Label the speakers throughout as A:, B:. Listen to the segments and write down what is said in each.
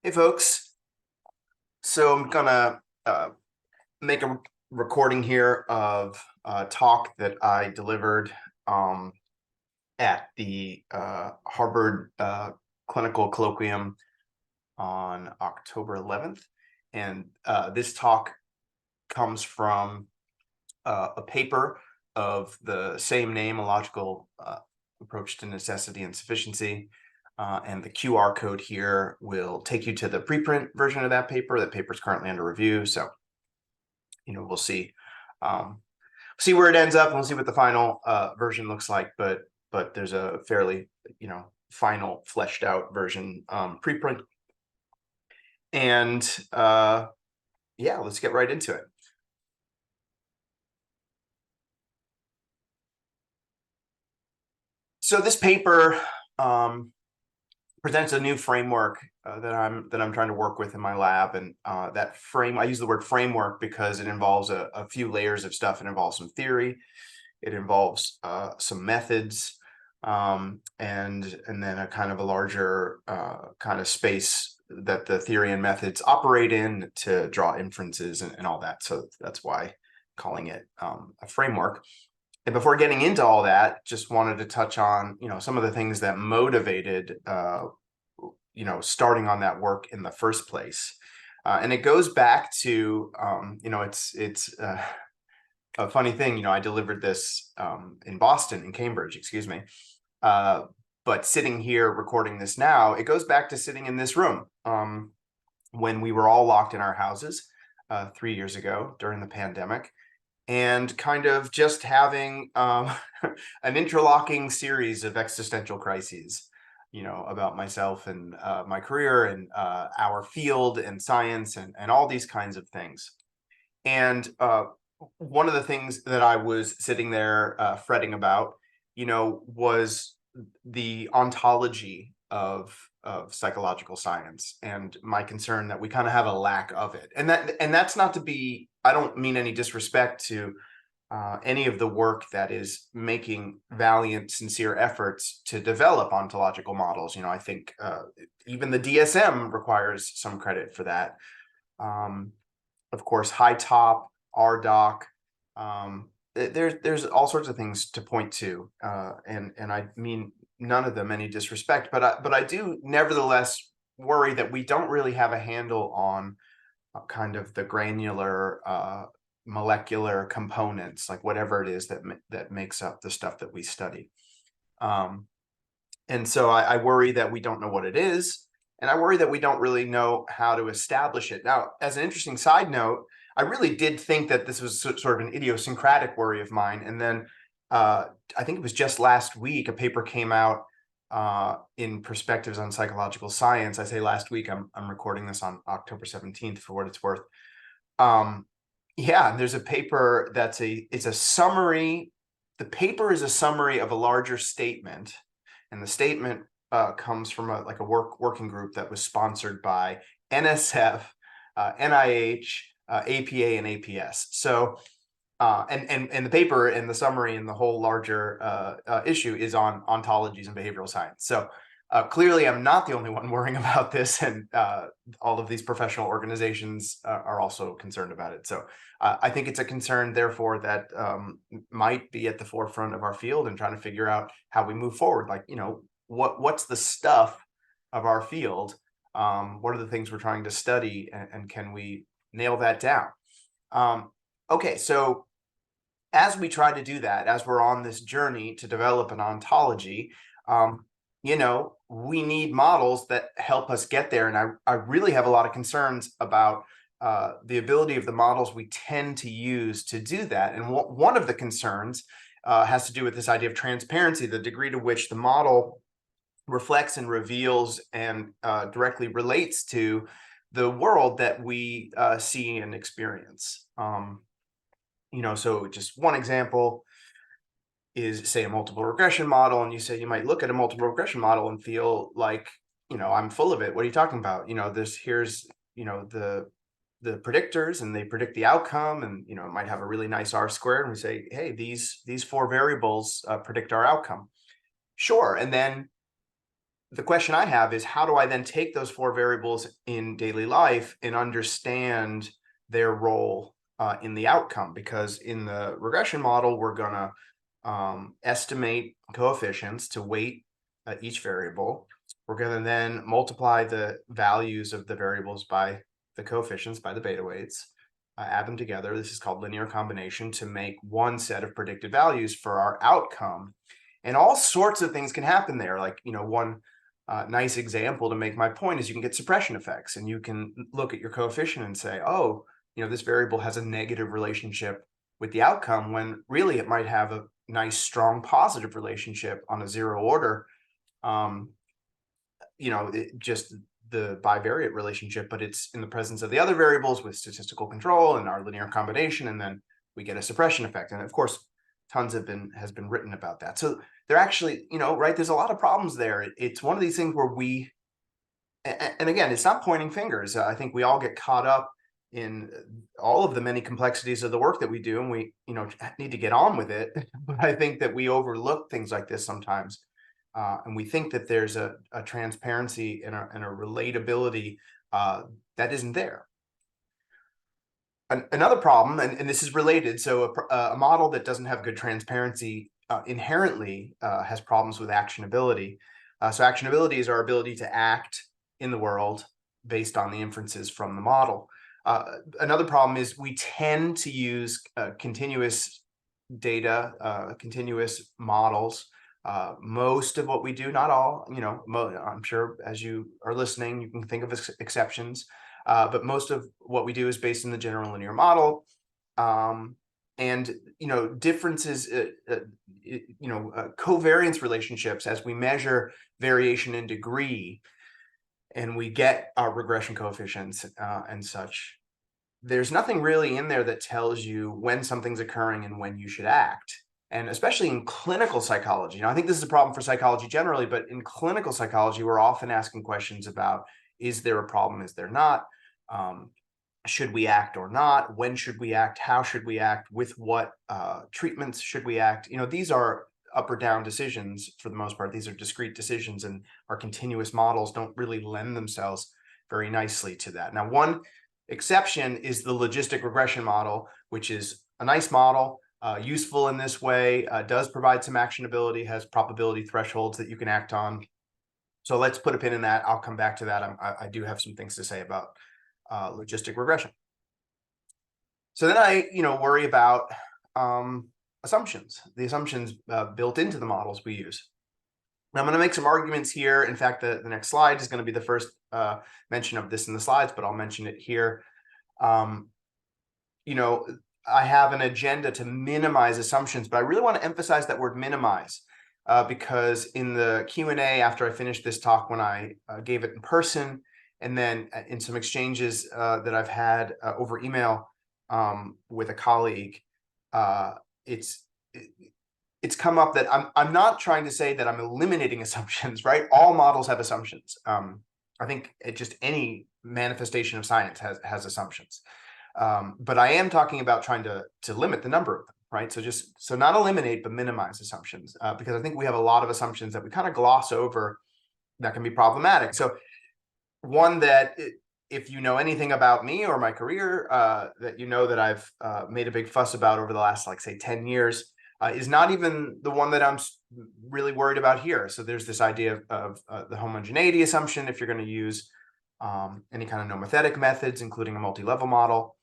A: Hey folks, so I'm gonna make a recording here of a talk that I delivered at the Harvard Clinical Colloquium on October 11th. And this talk comes from a paper of the same name, A Logical Approach to Necessity and Sufficiency. And the QR code here will take you to the preprint version of that paper. That paper is currently under review, so we'll see where it ends up, and we'll see what the final version looks like. But there's a fairly final fleshed out version preprint, and yeah, let's get right into it. So this paper presents a new framework that I'm trying to work with in my lab, and that frame, I use the word framework because it involves a few layers of stuff. It involves some theory, it involves some methods, and then a kind of a larger kind of space that the theory and methods operate in to draw inferences and all that. So that's why calling it a framework. And before getting into all that, just wanted to touch on, some of the things that motivated, starting on that work in the first place. And it goes back to, it's a funny thing. I delivered this in Boston, in Cambridge, excuse me. But sitting here recording this now, it goes back to sitting in this room when we were all locked in our houses 3 years ago during the pandemic. And kind of just having an interlocking series of existential crises, about myself and my career and our field and science and all these kinds of things. And one of the things that I was sitting there fretting about, was the ontology of psychological science, and my concern that we kind of have a lack of it. And that's not to be, I don't mean any disrespect to any of the work that is making valiant, sincere efforts to develop ontological models. I think even the DSM requires some credit for that. Of course, High Top, RDoc, there's all sorts of things to point to, and I mean none of them any disrespect, but I do nevertheless worry that we don't really have a handle on kind of the granular molecular components, like whatever it is that makes up the stuff that we study. And so I worry that we don't know what it is, and I worry that we don't really know how to establish it. Now, as an interesting side note, I really did think that this was sort of an idiosyncratic worry of mine. And then I think it was just last week, a paper came out in Perspectives on Psychological Science. I say last week, I'm recording this on October 17th for what it's worth. Yeah, there's a paper it's a summary. The paper is a summary of a larger statement, and the statement comes from a working group that was sponsored by NSF, NIH, APA, and APS. So, and the paper and the summary and the whole larger issue is on ontologies and behavioral science. So clearly, I'm not the only one worrying about this, and all of these professional organizations are also concerned about it. So I think it's a concern, therefore, that might be at the forefront of our field and trying to figure out how we move forward. Like, what's the stuff of our field? What are the things we're trying to study, and can we nail that down? Okay, so as we try to do that, as we're on this journey to develop an ontology, we need models that help us get there. And I really have a lot of concerns about the ability of the models we tend to use to do that. And one of the concerns has to do with this idea of transparency, the degree to which the model reflects and reveals and directly relates to the world that we see and experience. So just one example is, say, a multiple regression model, and you might look at a multiple regression model and feel like, I'm full of it. What are you talking about? Here's the predictors, and they predict the outcome, and it might have a really nice R-squared, and we say, hey, these four variables predict our outcome. Sure. And then the question I have is, how do I then take those 4 variables in daily life and understand their role in the outcome? Because in the regression model, we're going to estimate coefficients to weight each variable. We're going to then multiply the values of the variables by the coefficients, by the beta weights, add them together. This is called linear combination to make one set of predicted values for our outcome. And all sorts of things can happen there. Like, one nice example to make my point is you can get suppression effects, and you can look at your coefficient and say, oh, this variable has a negative relationship with the outcome, when really it might have a nice, strong, positive relationship on a 0 order. Just the bivariate relationship, but it's in the presence of the other variables with statistical control and our linear combination, and then we get a suppression effect. And of course, tons has been written about that. So they're actually, right, there's a lot of problems there. It's one of these things where and again, it's not pointing fingers. I think we all get caught up in all of the many complexities of the work that we do, and we, need to get on with it. But I think that we overlook things like this sometimes. And we think that there's a transparency and a relatability that isn't there. Another problem, and this is related, so a model that doesn't have good transparency inherently has problems with actionability. So actionability is our ability to act in the world based on the inferences from the model. Another problem is we tend to use continuous data, continuous models. Most of what we do, not all, I'm sure as you are listening, you can think of exceptions, but most of what we do is based in the general linear model. And, differences, covariance relationships as we measure variation in degree, and we get our regression coefficients and such. There's nothing really in there that tells you when something's occurring and when you should act. And especially in clinical psychology, I think this is a problem for psychology generally, but in clinical psychology, we're often asking questions about, is there a problem? Is there not? Should we act or not? When should we act? How should we act? With what treatments should we act? These are up or down decisions for the most part. These are discrete decisions, and our continuous models don't really lend themselves very nicely to that. Now, one exception is the logistic regression model, which is a nice model, useful in this way, does provide some actionability, has probability thresholds that you can act on. So let's put a pin in that. I'll come back to that. I do have some things to say about logistic regression. So then I, worry about assumptions, the assumptions built into the models we use. Now, I'm going to make some arguments here. In fact, the next slide is going to be the first mention of this in the slides, but I'll mention it here. I have an agenda to minimize assumptions, but I really want to emphasize that word minimize, because in the Q&A after I finished this talk, when I gave it in person, and then in some exchanges that I've had over email with a colleague, it's come up that I'm not trying to say that I'm eliminating assumptions, right? All models have assumptions. I think just any manifestation of science has assumptions. But I am talking about trying to limit the number of them, right? So not eliminate, but minimize assumptions, because I think we have a lot of assumptions that we kind of gloss over that can be problematic. So one that, if you know anything about me or my career, that that I've made a big fuss about over the last, say, 10 years, is not even the one that I'm really worried about here. So there's this idea of the homogeneity assumption, if you're going to use any kind of nomothetic methods, including a multi-level model,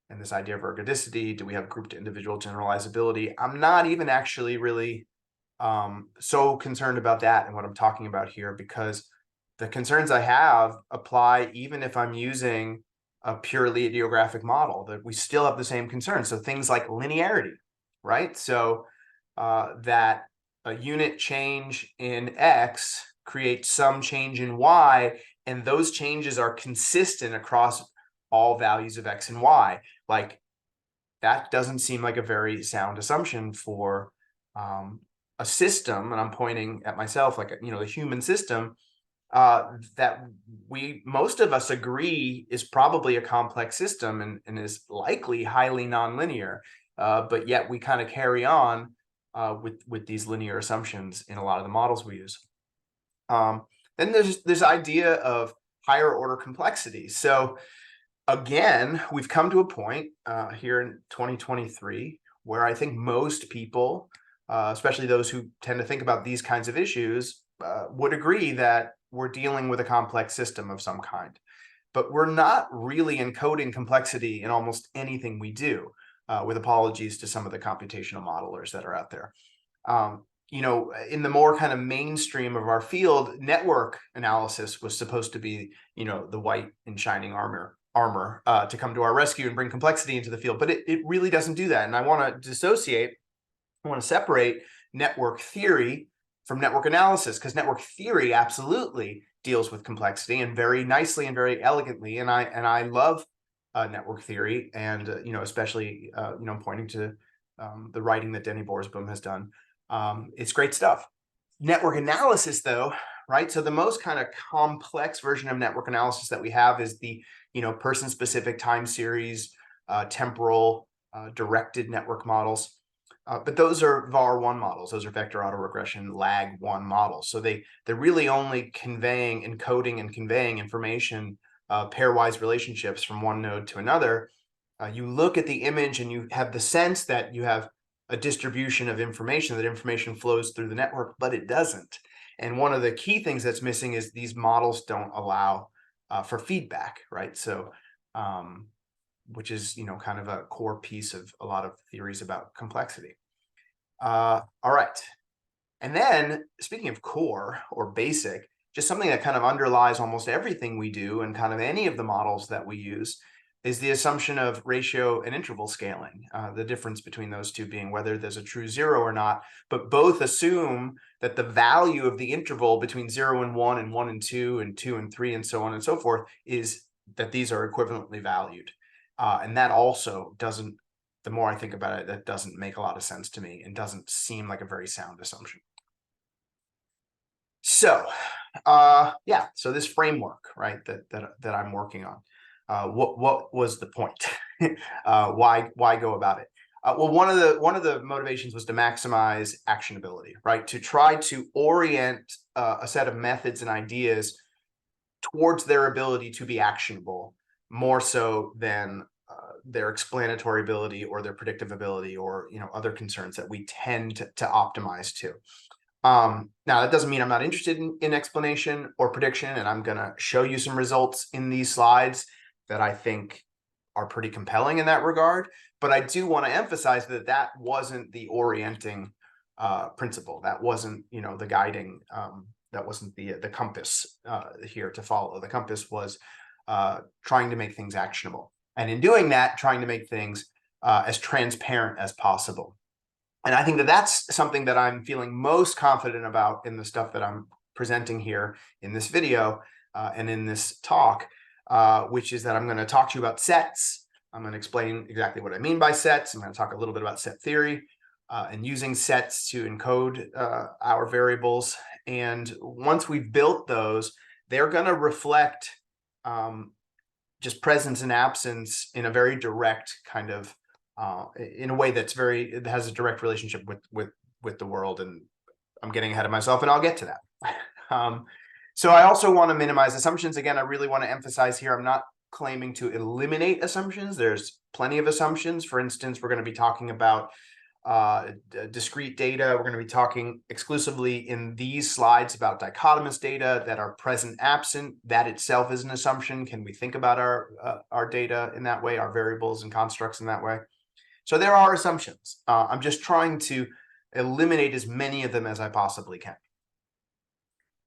A: and this idea of ergodicity. Do we have group to individual generalizability? I'm not even actually really so concerned about that and what I'm talking about here, because the concerns I have apply even if I'm using a purely ideographic model, that we still have the same concerns. So things like linearity, right? So that a unit change in X creates some change in Y, and those changes are consistent across all values of X and Y. Like, that doesn't seem like a very sound assumption for a system, and I'm pointing at myself, like, the human system, that most of us agree is probably a complex system and is likely highly nonlinear, but yet we kind of carry on with these linear assumptions in a lot of the models we use. Then there's this idea of higher order complexity. So again, we've come to a point here in 2023 where I think most people, especially those who tend to think about these kinds of issues, would agree that we're dealing with a complex system of some kind. But we're not really encoding complexity in almost anything we do, with apologies to some of the computational modelers that are out there. In the more kind of mainstream of our field, network analysis was supposed to be, the white in shining armor to come to our rescue and bring complexity into the field, but it really doesn't do that. And I want to separate network theory from network analysis, because network theory absolutely deals with complexity and very nicely and very elegantly. And I love network theory, and especially pointing to the writing that Denny Borsboom has done. It's great stuff. Network analysis, though, right? So the most kind of complex version of network analysis that we have is the person-specific time series, temporal, directed network models. But those are VAR1 models. Those are vector autoregression lag1 models. So they're really only encoding and conveying information, pairwise relationships from one node to another. You look at the image and you have the sense that you have a distribution of information, that information flows through the network, but it doesn't. And one of the key things that's missing is these models don't allow for feedback, right? So, which is, kind of a core piece of a lot of theories about complexity. All right. And then speaking of core or basic, just something that kind of underlies almost everything we do and kind of any of the models that we use is the assumption of ratio and interval scaling, the difference between those two being whether there's a true zero or not, but both assume that the value of the interval between 0 and 1 and 1 and 2 and 2 and 3 and so on and so forth is that these are equivalently valued. And that also doesn't, the more I think about it, that doesn't make a lot of sense to me and doesn't seem like a very sound assumption. So, so this framework, right, that I'm working on, what was the point? Why go about it? Well, one of the motivations was to maximize actionability, right? To try to orient a set of methods and ideas towards their ability to be actionable, more so than their explanatory ability or their predictive ability or other concerns that we tend to optimize to. Now, that doesn't mean I'm not interested in explanation or prediction, and I'm going to show you some results in these slides that I think are pretty compelling in that regard. But I do want to emphasize that wasn't the orienting principle. That wasn't, the guiding, that wasn't the compass here to follow. The compass was trying to make things actionable. And in doing that, trying to make things as transparent as possible. And I think that's something that I'm feeling most confident about in the stuff that I'm presenting here in this video and in this talk, which is that I'm going to talk to you about sets. I'm going to explain exactly what I mean by sets. I'm going to talk a little bit about set theory and using sets to encode our variables. And once we've built those, they're going to reflect just presence and absence in a very direct kind of in a way that has a direct relationship with the world. And I'm getting ahead of myself, and I'll get to that. So I also want to minimize assumptions. Again, I really want to emphasize here, I'm not claiming to eliminate assumptions. There's plenty of assumptions. For instance, we're going to be talking about discrete data. We're going to be talking exclusively in these slides about dichotomous data that are present absent. That itself is an assumption. Can we think about our data in that way, our variables and constructs in that way? So there are assumptions. I'm just trying to eliminate as many of them as I possibly can.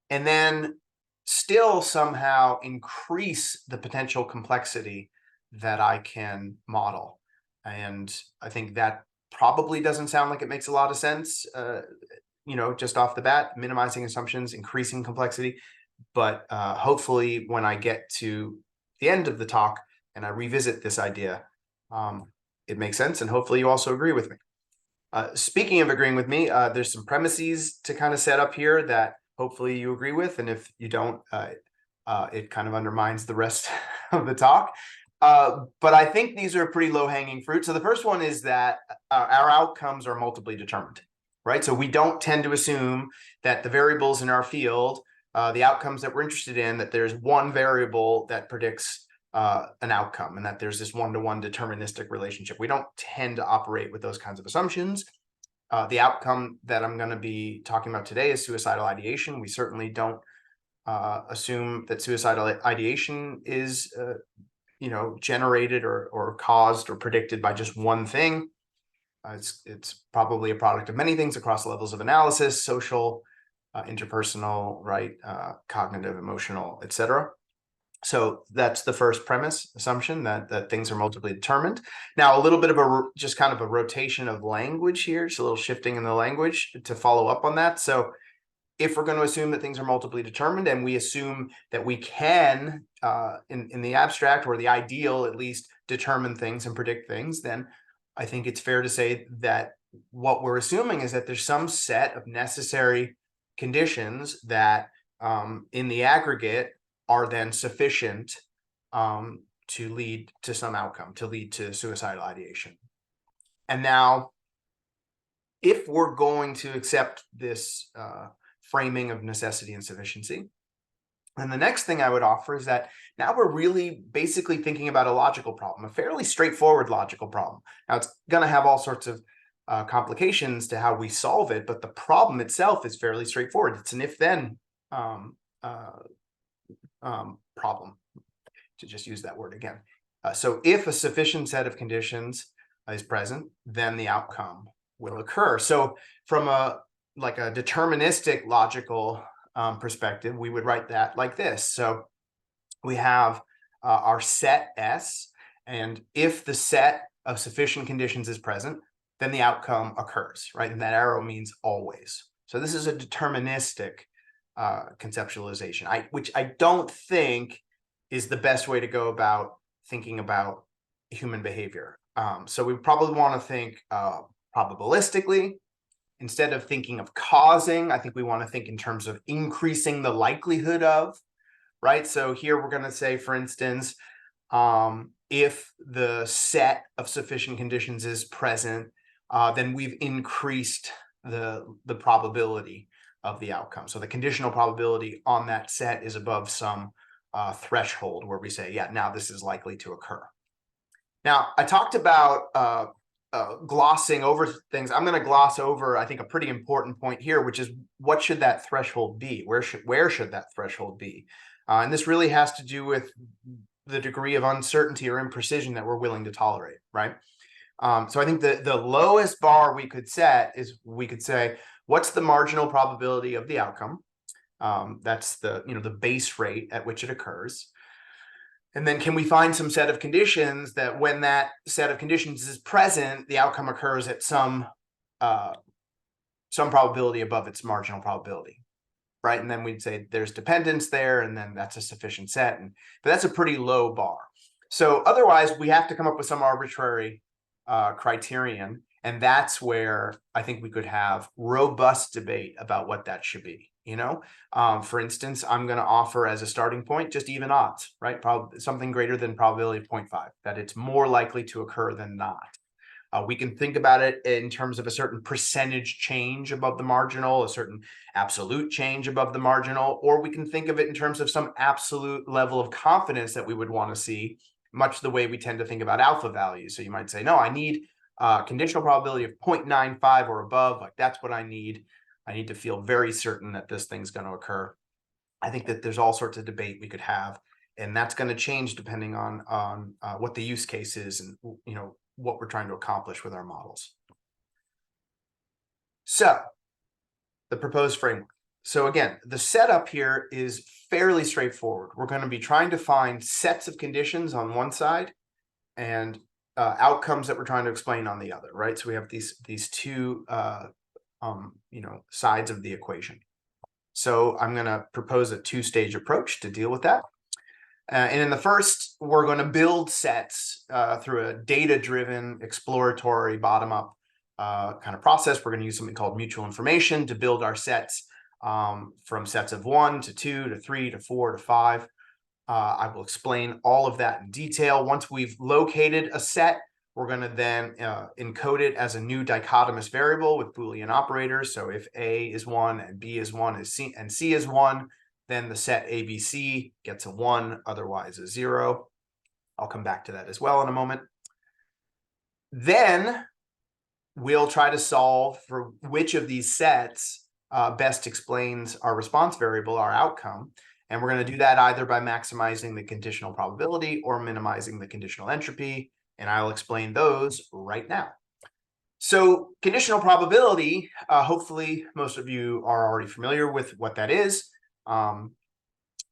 A: And then still somehow increase the potential complexity that I can model. And I think that probably doesn't sound like it makes a lot of sense, just off the bat, minimizing assumptions, increasing complexity. But hopefully when I get to the end of the talk and I revisit this idea, it makes sense, and hopefully you also agree with me. Speaking of agreeing with me, there's some premises to kind of set up here that hopefully you agree with, and if you don't, it kind of undermines the rest of the talk. But I think these are pretty low-hanging fruit. So the first one is that our outcomes are multiply determined, right? So we don't tend to assume that the variables in our field the outcomes that we're interested in, that there's one variable that predicts an outcome, and that there's this one-to-one deterministic relationship. We don't tend to operate with those kinds of assumptions. The outcome that I'm going to be talking about today is suicidal ideation. We certainly don't assume that suicidal ideation is generated or caused or predicted by just one thing. It's probably a product of many things across levels of analysis: social, interpersonal, right, cognitive, emotional, etc. So that's the first premise assumption, that things are multiply determined. Now, a little bit of just kind of a rotation of language here, just a little shifting in the language to follow up on that. So if we're going to assume that things are multiply determined, and we assume that we can, in the abstract or the ideal at least, determine things and predict things, then I think it's fair to say that what we're assuming is that there's some set of necessary conditions that in the aggregate are then sufficient to lead to some outcome, to lead to suicidal ideation. And now, if we're going to accept this framing of necessity and sufficiency, then the next thing I would offer is that now we're really basically thinking about a logical problem, a fairly straightforward logical problem. Now, it's going to have all sorts of complications to how we solve it, but the problem itself is fairly straightforward. It's an if-then problem, to just use that word again. So if a sufficient set of conditions is present, then the outcome will occur. So from a deterministic logical perspective, we would write that like this. So we have our set S, and if the set of sufficient conditions is present, then the outcome occurs, right? And that arrow means always. So this is a deterministic conceptualization, which I don't think is the best way to go about thinking about human behavior. So we probably want to think probabilistically. Instead of thinking of causing, I think we want to think in terms of increasing the likelihood of, right? So here we're going to say, for instance, if the set of sufficient conditions is present, then we've increased the probability of the outcome. So the conditional probability on that set is above some threshold where we say, yeah, now this is likely to occur. Now, I talked about glossing over things. I'm going to gloss over, I think, a pretty important point here, which is, what should that threshold be? Where should that threshold be? And this really has to do with the degree of uncertainty or imprecision that we're willing to tolerate, right? So I think the lowest bar we could set is, we could say, what's the marginal probability of the outcome? That's the base rate at which it occurs. And then can we find some set of conditions that when that set of conditions is present, the outcome occurs at some probability above its marginal probability, right? And then we'd say there's dependence there, and then that's a sufficient set. But that's a pretty low bar. So otherwise, we have to come up with some arbitrary criterion. And that's where I think we could have robust debate about what that should be. For instance, I'm going to offer as a starting point just even odds, right? Probably something greater than probability of 0.5, that it's more likely to occur than not. We can think about it in terms of a certain percentage change above the marginal, a certain absolute change above the marginal, or we can think of it in terms of some absolute level of confidence that we would want to see, much the way we tend to think about alpha values. So you might say, no, I need conditional probability of 0.95 or above. Like, that's what I need. I need to feel very certain that this thing's going to occur. I think that there's all sorts of debate we could have, and that's going to change depending on what the use case is and what we're trying to accomplish with our models. So the proposed framework. So again, the setup here is fairly straightforward. We're going to be trying to find sets of conditions on one side and outcomes that we're trying to explain on the other, right? So we have these two sides of the equation. So I'm going to propose a two-stage approach to deal with that. And in the first, we're going to build sets through a data-driven, exploratory, bottom-up kind of process. We're going to use something called mutual information to build our sets from sets of 1 to 2 to 3 to 4 to 5. I will explain all of that in detail. Once we've located a set, we're going to then encode it as a new dichotomous variable with Boolean operators. So if A is 1 and B is 1 and C is 1, then the set ABC gets a 1, otherwise a 0. I'll come back to that as well in a moment. Then we'll try to solve for which of these sets best explains our response variable, our outcome. And we're going to do that either by maximizing the conditional probability or minimizing the conditional entropy. And I'll explain those right now. So conditional probability, hopefully most of you are already familiar with what that is.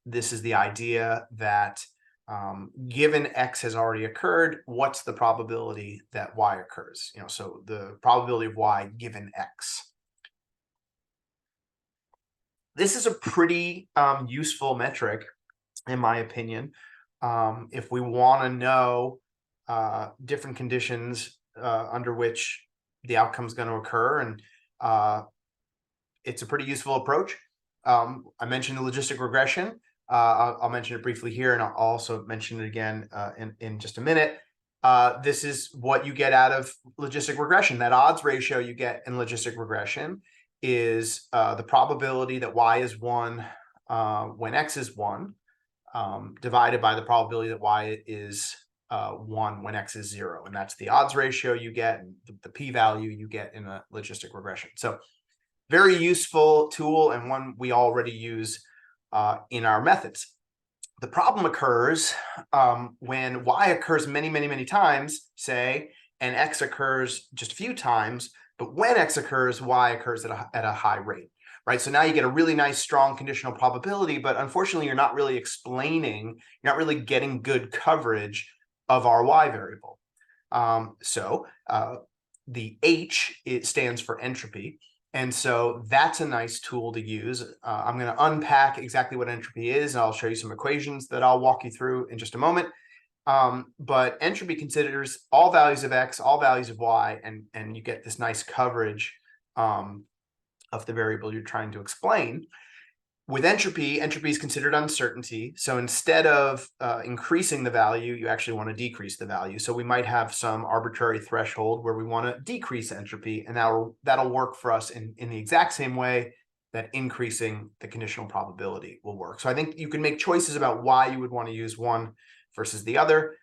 A: This is the idea that given X has already occurred, what's the probability that Y occurs? So the probability of Y given X. This is a pretty useful metric, in my opinion, if we want to know different conditions under which the outcome is going to occur. And it's a pretty useful approach. I mentioned the logistic regression. I'll mention it briefly here, and I'll also mention it again in just a minute. This is what you get out of logistic regression. That odds ratio you get in logistic regression is the probability that Y is 1 when X is 1, divided by the probability that Y is 1 when X is 0. And that's the odds ratio you get, and the p-value you get in a logistic regression. So very useful tool, and one we already use in our methods. The problem occurs when Y occurs many, many, many times, say, and X occurs just a few times. But when X occurs, Y occurs at a high rate, right? So now you get a really nice, strong conditional probability, but unfortunately, you're not really explaining, you're not really getting good coverage of our Y variable. The H, it stands for entropy. And so that's a nice tool to use. I'm going to unpack exactly what entropy is, and I'll show you some equations that I'll walk you through in just a moment. But entropy considers all values of X, all values of Y, and you get this nice coverage of the variable you're trying to explain. With entropy, entropy is considered uncertainty. So instead of increasing the value, you actually want to decrease the value. So we might have some arbitrary threshold where we want to decrease entropy, and that'll work for us in the exact same way that increasing the conditional probability will work. So I think you can make choices about why you would want to use one versus the other.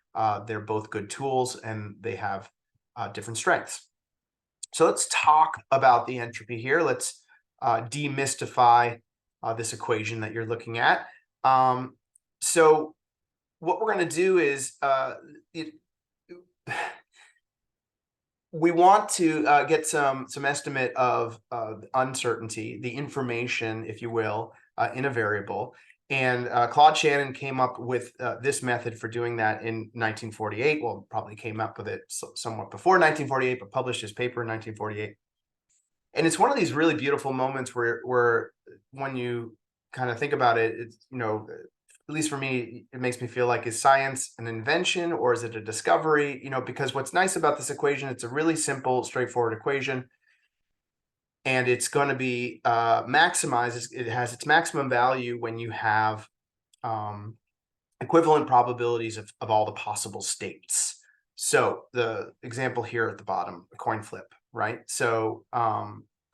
A: They're both good tools, and they have different strengths. So let's talk about the entropy here. Let's demystify this equation that you're looking at. So what we're going to do is we want to get some estimate of uncertainty, the information, if you will, in a variable. And Claude Shannon came up with this method for doing that in 1948. Well, probably came up with it somewhat before 1948, but published his paper in 1948. And it's one of these really beautiful moments where when you kind of think about it, it's, at least for me, it makes me feel like, is science an invention or is it a discovery? Because what's nice about this equation, it's a really simple, straightforward equation. And it's going to be maximized. It has its maximum value when you have equivalent probabilities of all the possible states. So the example here at the bottom, a coin flip, right? So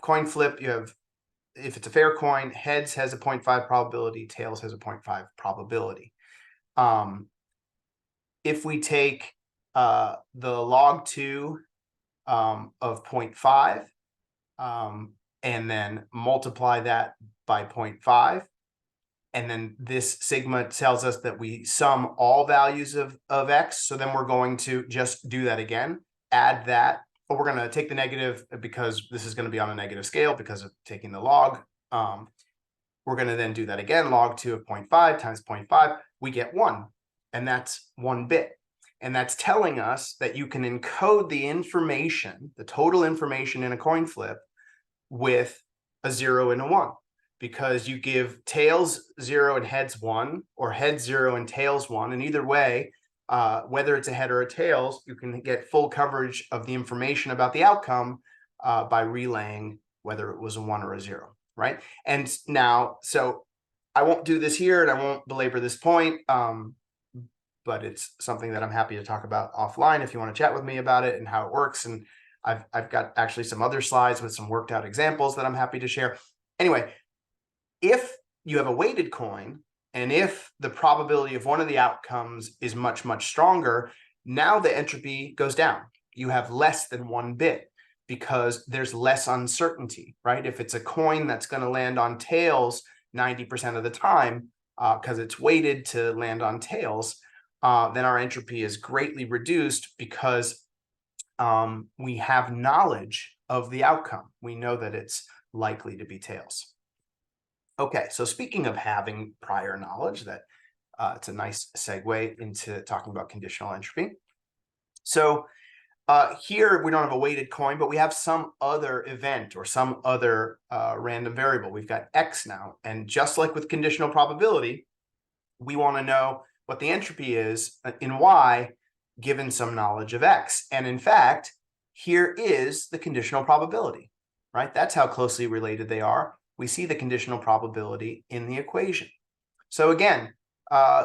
A: coin flip, you have, if it's a fair coin, heads has a 0.5 probability, tails has a 0.5 probability. If we take the log 2 of 0.5 and then multiply that by 0.5, and then this sigma tells us that we sum all values of X. So then we're going to just do that again, add that. But we're going to take the negative because this is going to be on a negative scale because of taking the log. We're going to then do that again, log 2 of 0.5 times 0.5. We get 1, and that's 1 bit. And that's telling us that you can encode the information, the total information in a coin flip, with a 0 and a 1. Because you give tails 0 and heads 1, or heads 0 and tails 1. And either way, whether it's a head or a tails, you can get full coverage of the information about the outcome by relaying whether it was a 1 or a 0, right? And now, so I won't do this here, and I won't belabor this point, but it's something that I'm happy to talk about offline if you want to chat with me about it and how it works. And I've got actually some other slides with some worked out examples that I'm happy to share. Anyway, if you have a weighted coin, and if the probability of one of the outcomes is much, much stronger, now the entropy goes down. You have less than 1 bit because there's less uncertainty, right? If it's a coin that's going to land on tails 90% of the time, because it's weighted to land on tails, then our entropy is greatly reduced because we have knowledge of the outcome. We know that it's likely to be tails. Okay, so speaking of having prior knowledge, that it's a nice segue into talking about conditional entropy. So here we don't have a weighted coin, but we have some other event or some other random variable. We've got X now, and just like with conditional probability, we want to know what the entropy is in Y given some knowledge of X. And in fact, here is the conditional probability, right? That's how closely related they are. We see the conditional probability in the equation. So again,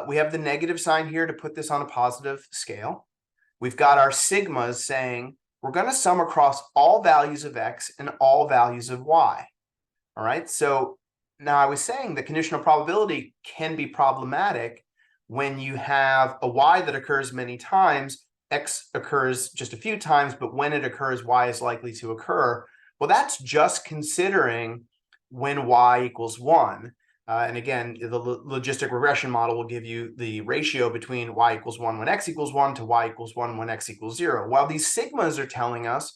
A: we have the negative sign here to put this on a positive scale. We've got our sigmas saying we're going to sum across all values of X and all values of Y. All right, so now I was saying the conditional probability can be problematic when you have a Y that occurs many times, X occurs just a few times, but when it occurs, Y is likely to occur. Well, that's just considering when Y equals 1. And again, the logistic regression model will give you the ratio between Y equals 1 when X equals 1 to Y equals 1 when X equals 0. While these sigmas are telling us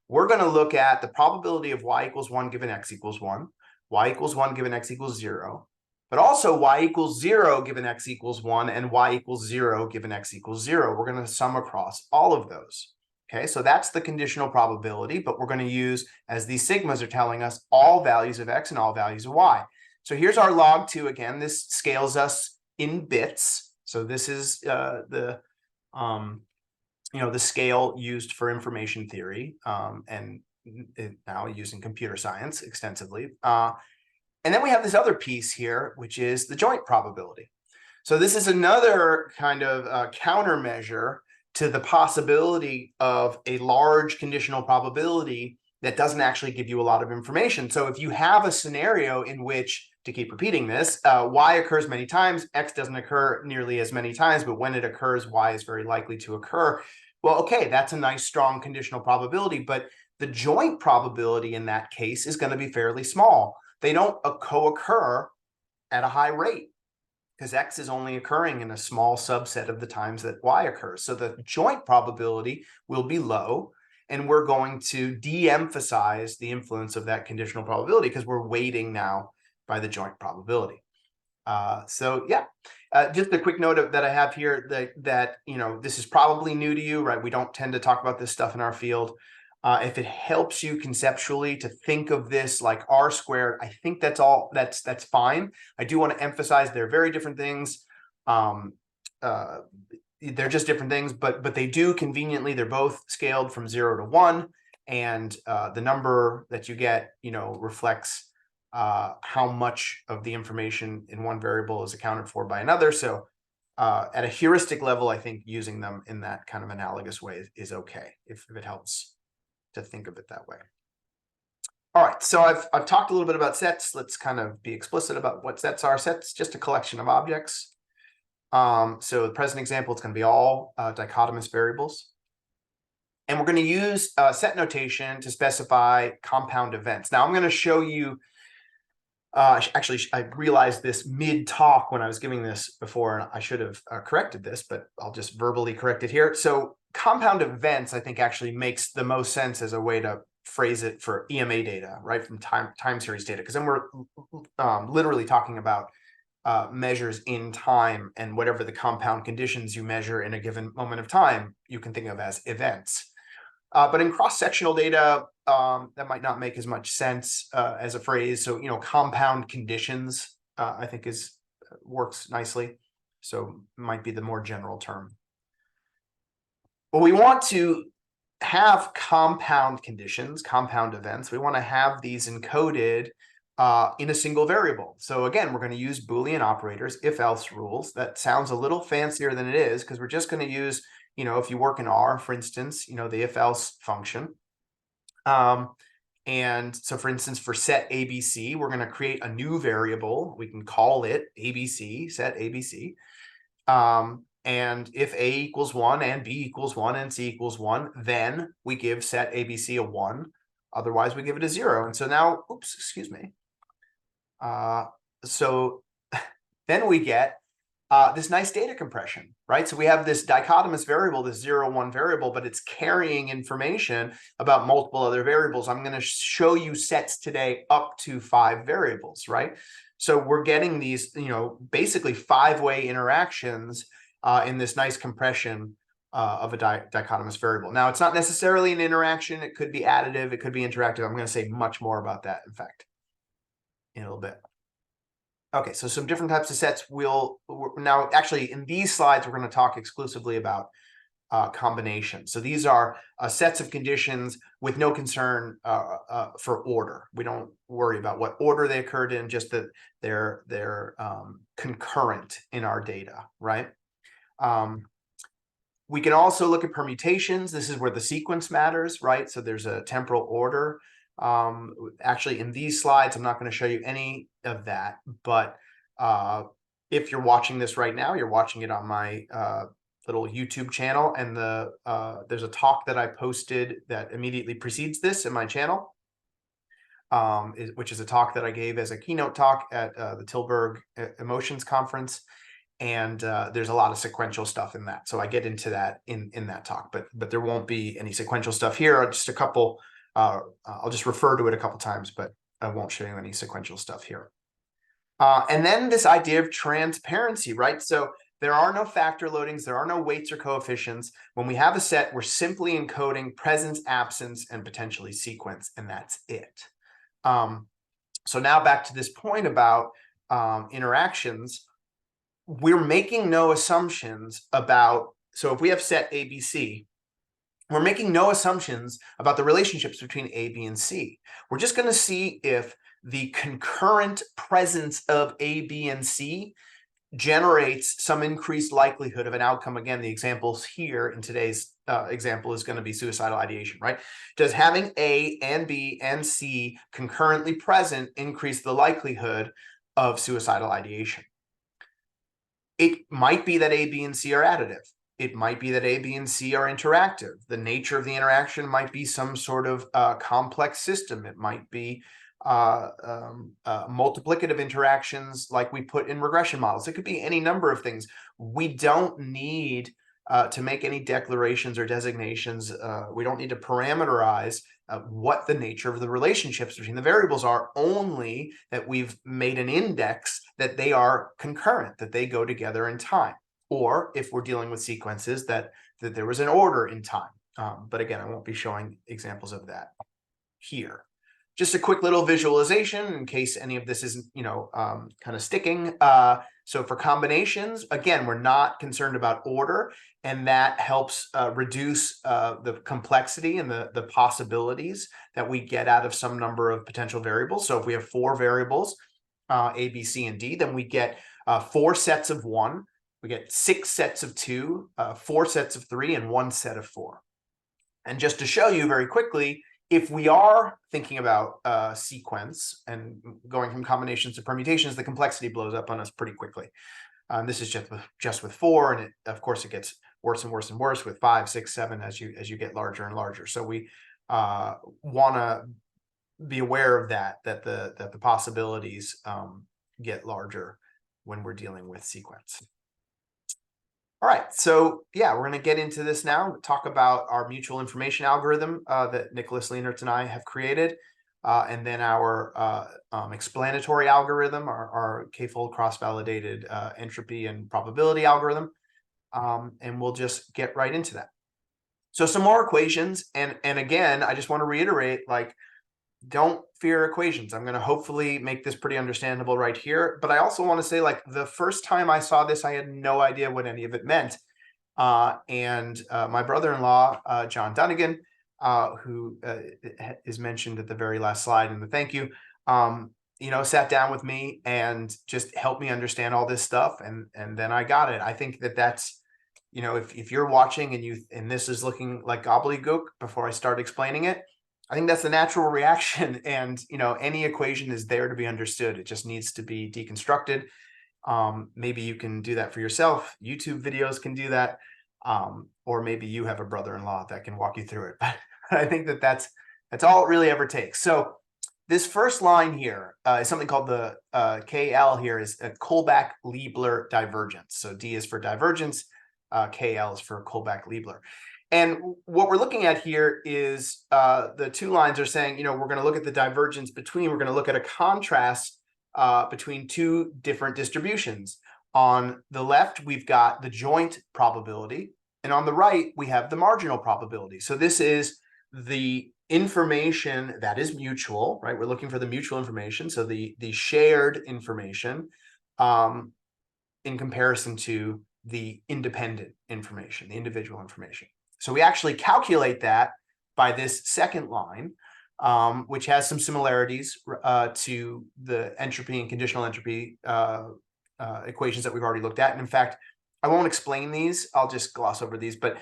A: we're going to look at the probability of Y equals 1 given X equals 1, Y equals 1 given X equals 0, but also Y equals 0 given X equals 1 and Y equals 0 given X equals 0. We're going to sum across all of those. Okay, so that's the conditional probability, but we're going to use, as these sigmas are telling us, all values of X and all values of Y. So here's our log 2 again. This scales us in bits. So this is the scale used for information theory and now using computer science extensively. And then we have this other piece here, which is the joint probability. So this is another kind of countermeasure to the possibility of a large conditional probability that doesn't actually give you a lot of information. So if you have a scenario in which, to keep repeating this, Y occurs many times, X doesn't occur nearly as many times, but when it occurs, Y is very likely to occur. Well, okay, that's a nice strong conditional probability, but the joint probability in that case is going to be fairly small. They don't co-occur at a high rate because X is only occurring in a small subset of the times that Y occurs. So the joint probability will be low, and we're going to de-emphasize the influence of that conditional probability because we're weighting now by the joint probability. So yeah, just a quick note that I have here that this is probably new to you, right? We don't tend to talk about this stuff in our field. If it helps you conceptually to think of this like R squared, I think that's all. That's fine. I do want to emphasize they're very different things. They're just different things, but they do conveniently. They're both scaled from 0 to 1, and the number that you get, reflects how much of the information in one variable is accounted for by another. So at a heuristic level, I think using them in that kind of analogous way is okay if it helps to think of it that way. All right, so I've talked a little bit about sets. Let's kind of be explicit about what sets are. Sets, just a collection of objects. So the present example, it's going to be all dichotomous variables. And we're going to use set notation to specify compound events. Now I'm going to show you, actually, I realized this mid-talk when I was giving this before, and I should have corrected this, but I'll just verbally correct it here. So compound events, I think, actually makes the most sense as a way to phrase it for EMA data, right, from time series data, because then we're literally talking about measures in time, and whatever the compound conditions you measure in a given moment of time, you can think of as events. But in cross-sectional data, that might not make as much sense as a phrase. So, compound conditions, I think works nicely. So might be the more general term. But we want to have compound conditions, compound events. We want to have these encoded in a single variable. So again, we're going to use Boolean operators, if-else rules. That sounds a little fancier than it is because we're just going to use, if you work in R, for instance, the if-else function. And so for instance, for set ABC, we're going to create a new variable. We can call it ABC, set ABC. And if A equals 1 and B equals 1 and C equals 1, then we give set ABC a 1. Otherwise, we give it a 0. And so now, oops, excuse me. So then we get this nice data compression, right? So we have this dichotomous variable, this 0, 1 variable, but it's carrying information about multiple other variables. I'm going to show you sets today up to 5 variables, right? So we're getting these, basically 5-way interactions in this nice compression of a dichotomous variable. Now, it's not necessarily an interaction. It could be additive. It could be interactive. I'm going to say much more about that, in fact, in a little bit. Okay, so some different types of sets. Now, actually, in these slides, we're going to talk exclusively about combinations. So these are sets of conditions with no concern for order. We don't worry about what order they occurred in, just that they're concurrent in our data, right? We can also look at permutations. This is where the sequence matters, right? So there's a temporal order. Actually, in these slides, I'm not going to show you any of that, but if you're watching this right now, you're watching it on my little YouTube channel, and there's a talk that I posted that immediately precedes this in my channel, which is a talk that I gave as a keynote talk at the Tilburg Emotions Conference. And there's a lot of sequential stuff in that. So I get into that in that talk, but there won't be any sequential stuff here. Just a couple, I'll just refer to it a couple times, but I won't show you any sequential stuff here. And then this idea of transparency, right? So there are no factor loadings, there are no weights or coefficients. When we have a set, we're simply encoding presence, absence, and potentially sequence, and that's it. So now back to this point about interactions. We're making no assumptions about, so if we have set ABC, we're making no assumptions about the relationships between A, B, and C. We're just going to see if the concurrent presence of A, B, and C generates some increased likelihood of an outcome. Again, the examples here in today's example is going to be suicidal ideation, right? Does having A and B and C concurrently present increase the likelihood of suicidal ideation? It might be that A, B, and C are additive. It might be that A, B, and C are interactive. The nature of the interaction might be some sort of complex system. It might be multiplicative interactions like we put in regression models. It could be any number of things. We don't need to make any declarations or designations. We don't need to parameterize what the nature of the relationships between the variables are, only that we've made an index that they are concurrent, that they go together in time. Or if we're dealing with sequences, that there was an order in time. But again, I won't be showing examples of that here. Just a quick little visualization in case any of this isn't, kind of sticking. So for combinations, again, we're not concerned about order, and that helps reduce the complexity and the possibilities that we get out of some number of potential variables. So if we have 4 variables, A, B, C, and D, then we get 4 sets of 1, we get 6 sets of 2, 4 sets of 3, and 1 set of 4. And just to show you very quickly, if we are thinking about sequence and going from combinations to permutations, the complexity blows up on us pretty quickly. This is just with 4, and of course it gets worse and worse and worse with 5, 6, 7 as you get larger and larger. So we want to be aware of that the possibilities get larger when we're dealing with sequence. All right, so yeah, we're going to get into this now, talk about our mutual information algorithm that Nicholas Leenertz and I have created, and then our explanatory algorithm, our k-fold cross-validated entropy and probability algorithm, and we'll just get right into that. So some more equations, and again, I just want to reiterate, like, don't fear equations. I'm going to hopefully make this pretty understandable right here. But I also want to say, like, the first time I saw this, I had no idea what any of it meant. And my brother-in-law, John Dunnigan, who is mentioned at the very last slide in the thank you, sat down with me and just helped me understand all this stuff. And then I got it. I think that's, if you're watching and this is looking like gobbledygook before I start explaining it, I think that's the natural reaction. And, any equation is there to be understood. It just needs to be deconstructed. Maybe you can do that for yourself. YouTube videos can do that. Or maybe you have a brother-in-law that can walk you through it. But I think that's all it really ever takes. So this first line here is something called the KL here is a Kullback-Leibler divergence. So D is for divergence, KL is for Kullback-Leibler. And what we're looking at here is the two lines are saying, we're going to look at the divergence between, we're going to look at a contrast between two different distributions. On the left, we've got the joint probability, and on the right, we have the marginal probability. So this is the information that is mutual, right? We're looking for the mutual information, so the shared information in comparison to the independent information, the individual information. So we actually calculate that by this second line, which has some similarities to the entropy and conditional entropy equations that we've already looked at. And in fact, I won't explain these. I'll just gloss over these, but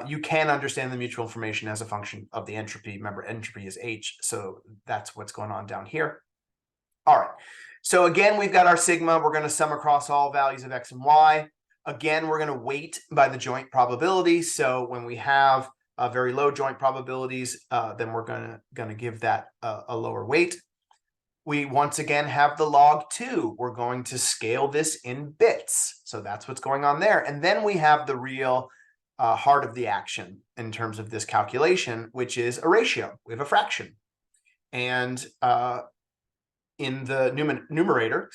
A: you can understand the mutual information as a function of the entropy. Remember, entropy is H, so that's what's going on down here. All right, so again, we've got our sigma. We're going to sum across all values of X and Y. Again, we're going to weight by the joint probability. So when we have very low joint probabilities, then we're going to give that a lower weight. We once again have the log 2. We're going to scale this in bits. So that's what's going on there. And then we have the real heart of the action in terms of this calculation, which is a ratio. We have a fraction. And in the numerator,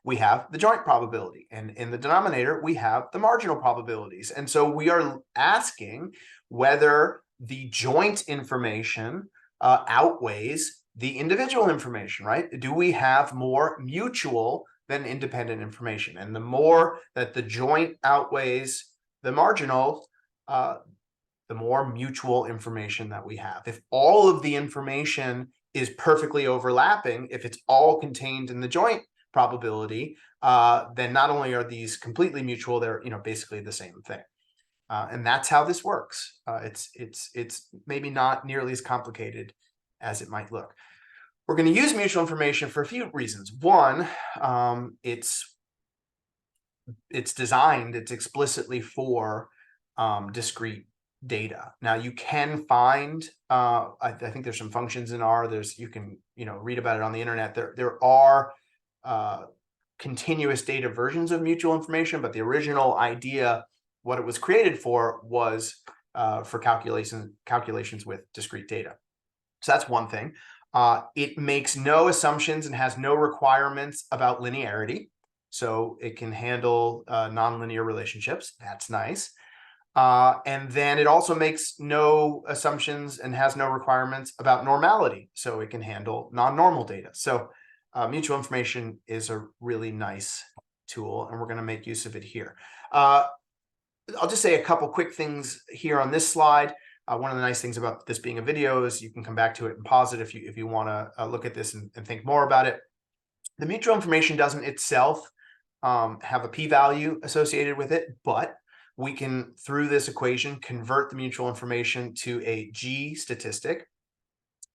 A: we have the joint probability. And in the denominator, we have the marginal probabilities. And so we are asking whether the joint information outweighs the individual information, right? Do we have more mutual than independent information? And the more that the joint outweighs the marginal, the more mutual information that we have. If all of the information is perfectly overlapping, if it's all contained in the joint probability, then not only are these completely mutual, they're basically the same thing. And that's how this works. It's maybe not nearly as complicated as it might look. We're going to use mutual information for a few reasons. One, it's designed, it's explicitly for discrete data. Now you can find, I think there's some functions in R. You can read about it on the internet. There are continuous data versions of mutual information, but the original idea, what it was created for, was for calculations with discrete data. So that's one thing. It makes no assumptions and has no requirements about linearity. So it can handle nonlinear relationships. That's nice. And then it also makes no assumptions and has no requirements about normality. So it can handle non-normal data. So mutual information is a really nice tool, and we're going to make use of it here. I'll just say a couple quick things here on this slide. One of the nice things about this being a video is you can come back to it and pause it if you want to look at this and think more about it. The mutual information doesn't itself have a p-value associated with it, but we can, through this equation, convert the mutual information to a G statistic.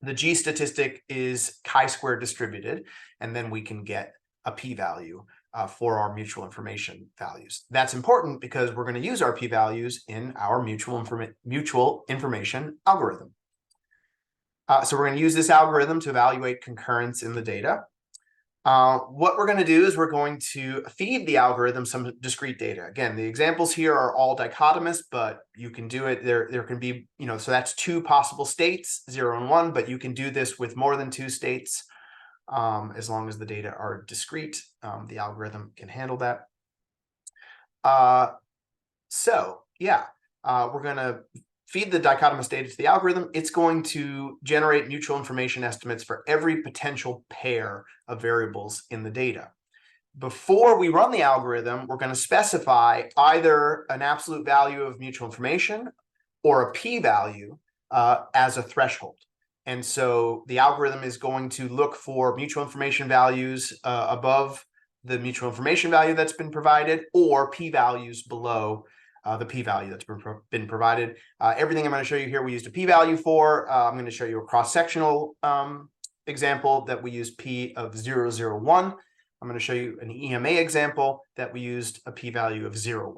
A: The G statistic is chi-square distributed, and then we can get a p-value for our mutual information values. That's important because we're going to use our p-values in our mutual information algorithm. So we're going to use this algorithm to evaluate concurrence in the data. What we're going to do is we're going to feed the algorithm some discrete data. Again, the examples here are all dichotomous, but you can do it. There can be, so that's two possible states, 0 and 1, but you can do this with more than 2 states. As long as the data are discrete, the algorithm can handle that. We're going to feed the dichotomous data to the algorithm. It's going to generate mutual information estimates for every potential pair of variables in the data. Before we run the algorithm, we're going to specify either an absolute value of mutual information or a p-value as a threshold. And so the algorithm is going to look for mutual information values above the mutual information value that's been provided, or p-values below the p-value that's been provided. Everything I'm going to show you here, we used a p-value for. I'm going to show you a cross-sectional example that we used p of 0.001. I'm going to show you an EMA example that we used a p-value of 0.1.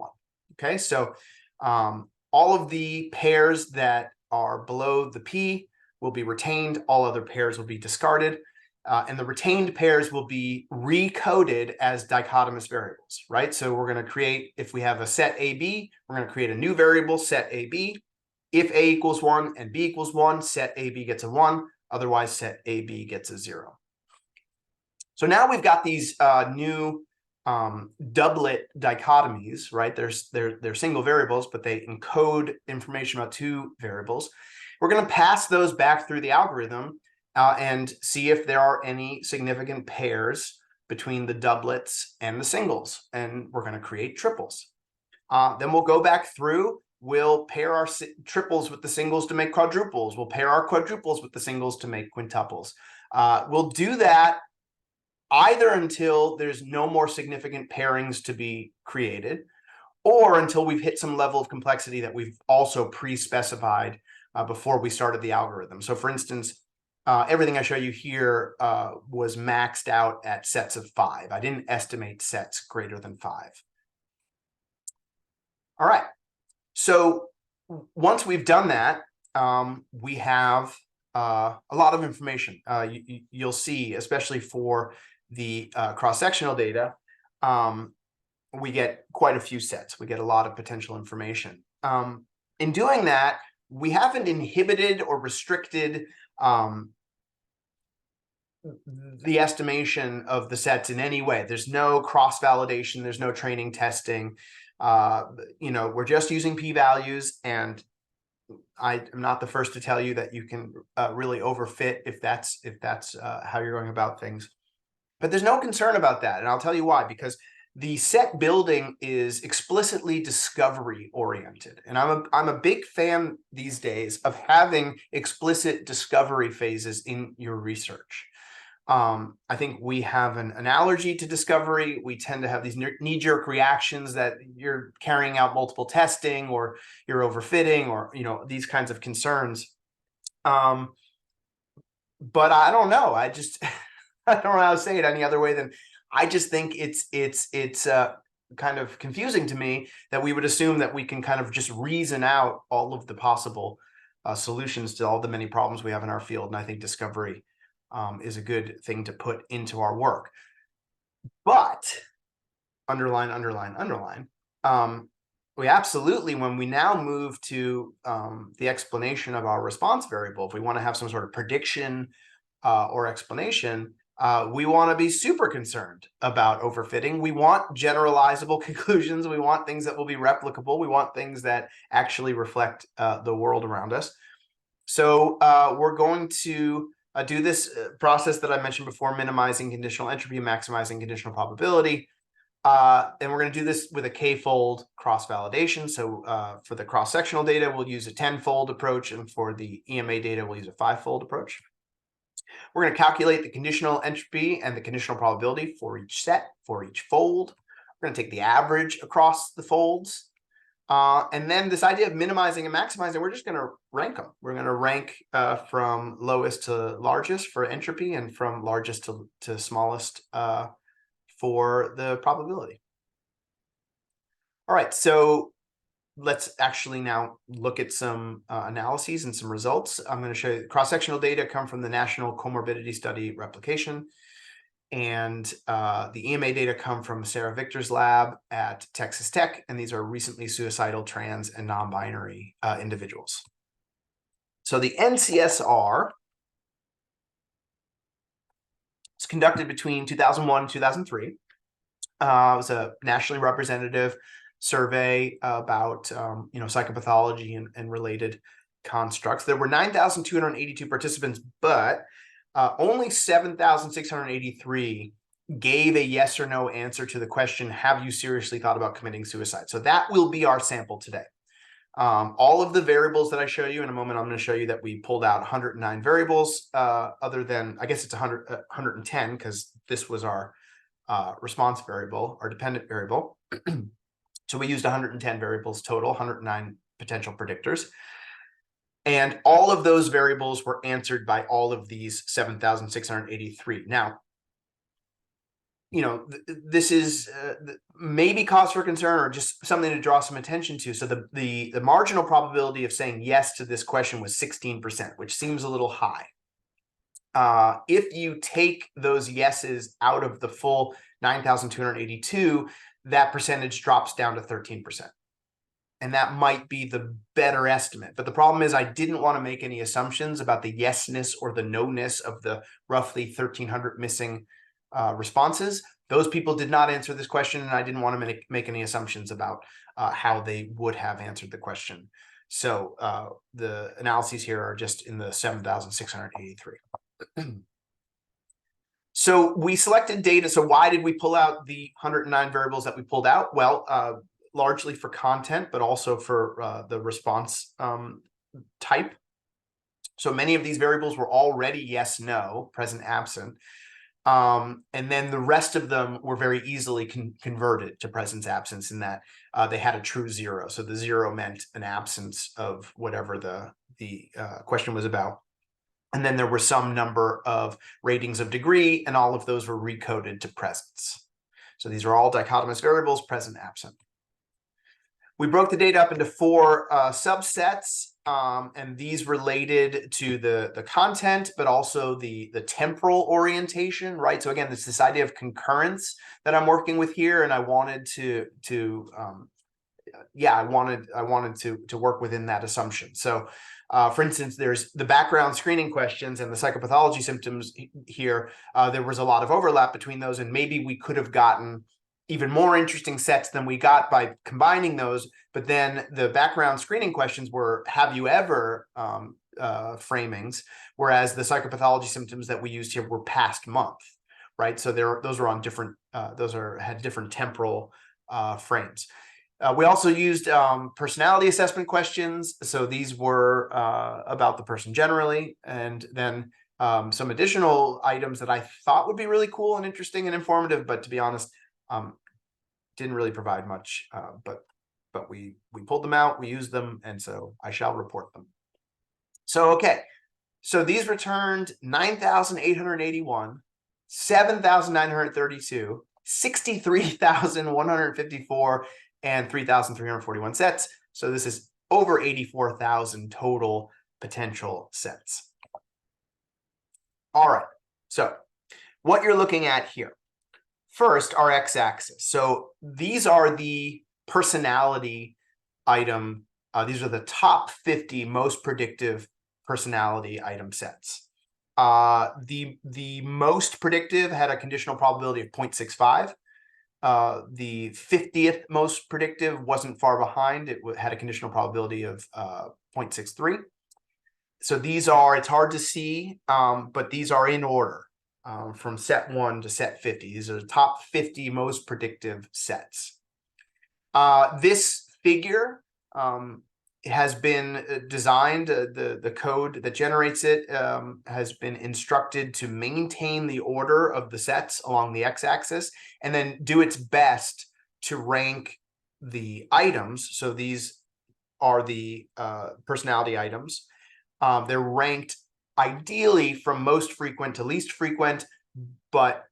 A: Okay, so all of the pairs that are below the p will be retained. All other pairs will be discarded. And the retained pairs will be recoded as dichotomous variables, right? So we're going to create, if we have a set AB, we're going to create a new variable, set AB. If A equals 1 and B equals 1, set AB gets a 1. Otherwise, set AB gets a 0. So now we've got these new doublet dichotomies, right? They're single variables, but they encode information about two variables. We're going to pass those back through the algorithm and see if there are any significant pairs between the doublets and the singles. And we're going to create triples. Then we'll go back through. We'll pair our triples with the singles to make quadruples. We'll pair our quadruples with the singles to make quintuples. We'll do that either until there's no more significant pairings to be created, or until we've hit some level of complexity that we've also pre-specified before we started the algorithm. So for instance, everything I show you here was maxed out at sets of 5. I didn't estimate sets greater than 5. All right. So once we've done that, we have a lot of information. You'll see, especially for the cross-sectional data, we get quite a few sets. We get a lot of potential information. In doing that, we haven't inhibited or restricted the estimation of the sets in any way. There's no cross-validation. There's no training testing. We're just using p-values, and I am not the first to tell you that you can really overfit if that's how you're going about things. But there's no concern about that, and I'll tell you why. Because the set building is explicitly discovery oriented, and I'm a big fan these days of having explicit discovery phases in your research. I think we have an allergy to discovery. We tend to have these knee-jerk reactions that you're carrying out multiple testing, or you're overfitting, or these kinds of concerns. But I don't know. I just I don't know how to say it any other way than I just think it's kind of confusing to me that we would assume that we can kind of just reason out all of the possible solutions to all the many problems we have in our field. And I think discovery is a good thing to put into our work. But underline, we absolutely, when we now move to the explanation of our response variable, if we want to have some sort of prediction or explanation, we want to be super concerned about overfitting. We want generalizable conclusions. We want things that will be replicable. We want things that actually reflect the world around us. So we're going to do this process that I mentioned before, minimizing conditional entropy, maximizing conditional probability. And we're going to do this with a k-fold cross-validation. So for the cross-sectional data, we'll use a 10-fold approach. And for the EMA data, we'll use a 5-fold approach. We're going to calculate the conditional entropy and the conditional probability for each set, for each fold. We're going to take the average across the folds. And then this idea of minimizing and maximizing, we're just going to rank them. We're going to rank from lowest to largest for entropy, and from largest to smallest for the probability. All right, so let's actually now look at some analyses and some results. I'm going to show you cross-sectional data come from the National Comorbidity Study Replication. And the EMA data come from Sarah Victor's lab at Texas Tech, and these are recently suicidal trans and non-binary individuals. So the NCSR was conducted between 2001 and 2003. It was a nationally representative survey about psychopathology and related constructs. There were 9,282 participants, but only 7,683 gave a yes or no answer to the question, have you seriously thought about committing suicide? So that will be our sample today. All of the variables that I show you in a moment, I'm going to show you that we pulled out 109 variables, other than, I guess it's 110, because this was our response variable, our dependent variable. So we used 110 variables total, 109 potential predictors. And all of those variables were answered by all of these 7,683. Now, this is maybe cause for concern or just something to draw some attention to. So the marginal probability of saying yes to this question was 16%, which seems a little high. If you take those yeses out of the full 9,282, that percentage drops down to 13%. And that might be the better estimate. But the problem is I didn't want to make any assumptions about the yes-ness or the no-ness of the roughly 1,300 missing responses. Those people did not answer this question, and I didn't want to make any assumptions about how they would have answered the question. So the analyses here are just in the 7,683. So we selected data. So why did we pull out the 109 variables that we pulled out? Well, largely for content, but also for the response type. So many of these variables were already yes, no, present, absent. And then the rest of them were very easily converted to presence, absence in that they had a true zero. So the zero meant an absence of whatever the question was about. And then there were some number of ratings of degree, and all of those were recoded to presence. So these are all dichotomous variables, present, absent. We broke the data up into 4 subsets, and these related to the content, but also the temporal orientation, right? So again, it's this idea of concurrence that I'm working with here, and I wanted I wanted to work within that assumption. So for instance, there's the background screening questions and the psychopathology symptoms here. There was a lot of overlap between those, and maybe we could have gotten even more interesting sets than we got by combining those. But then the background screening questions were have you ever framings, whereas the psychopathology symptoms that we used here were past month, right? So those are on different, had different temporal frames. We also used personality assessment questions. So these were about the person generally, and then some additional items that I thought would be really cool and interesting and informative, but to be honest, didn't really provide much. But we pulled them out, we used them, and so I shall report them. So okay, so these returned 9,881, 7,932, 63,154. And 3,341 sets. So this is over 84,000 total potential sets. All right, so what you're looking at here. First, our x-axis. So these are the personality item. These are the top 50 most predictive personality item sets. The most predictive had a conditional probability of 0.65. The 50th most predictive wasn't far behind. It had a conditional probability of 0.63. So these are, it's hard to see, but these are in order from set 1 to set 50. These are the top 50 most predictive sets. This figure has been designed, the code that generates it has been instructed to maintain the order of the sets along the x-axis and then do its best to rank the items. So these are the personality items. They're ranked ideally from most frequent to least frequent, but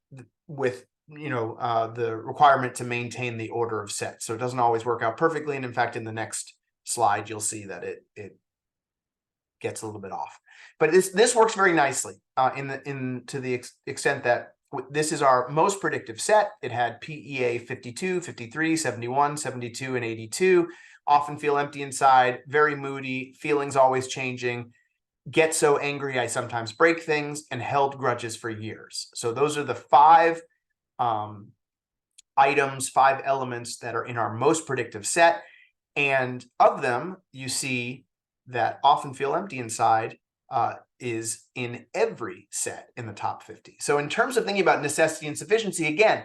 A: with the requirement to maintain the order of sets. So it doesn't always work out perfectly. And in fact, in the next slide, you'll see that it gets a little bit off. But this works very nicely to the extent that this is our most predictive set. It had PEA 52, 53, 71, 72, and 82. Often feel empty inside, very moody, feelings always changing, get so angry I sometimes break things, and held grudges for years. So those are the 5 items, 5 elements that are in our most predictive set. And of them, you see that often feel empty inside is in every set in the top 50. So in terms of thinking about necessity and sufficiency, again,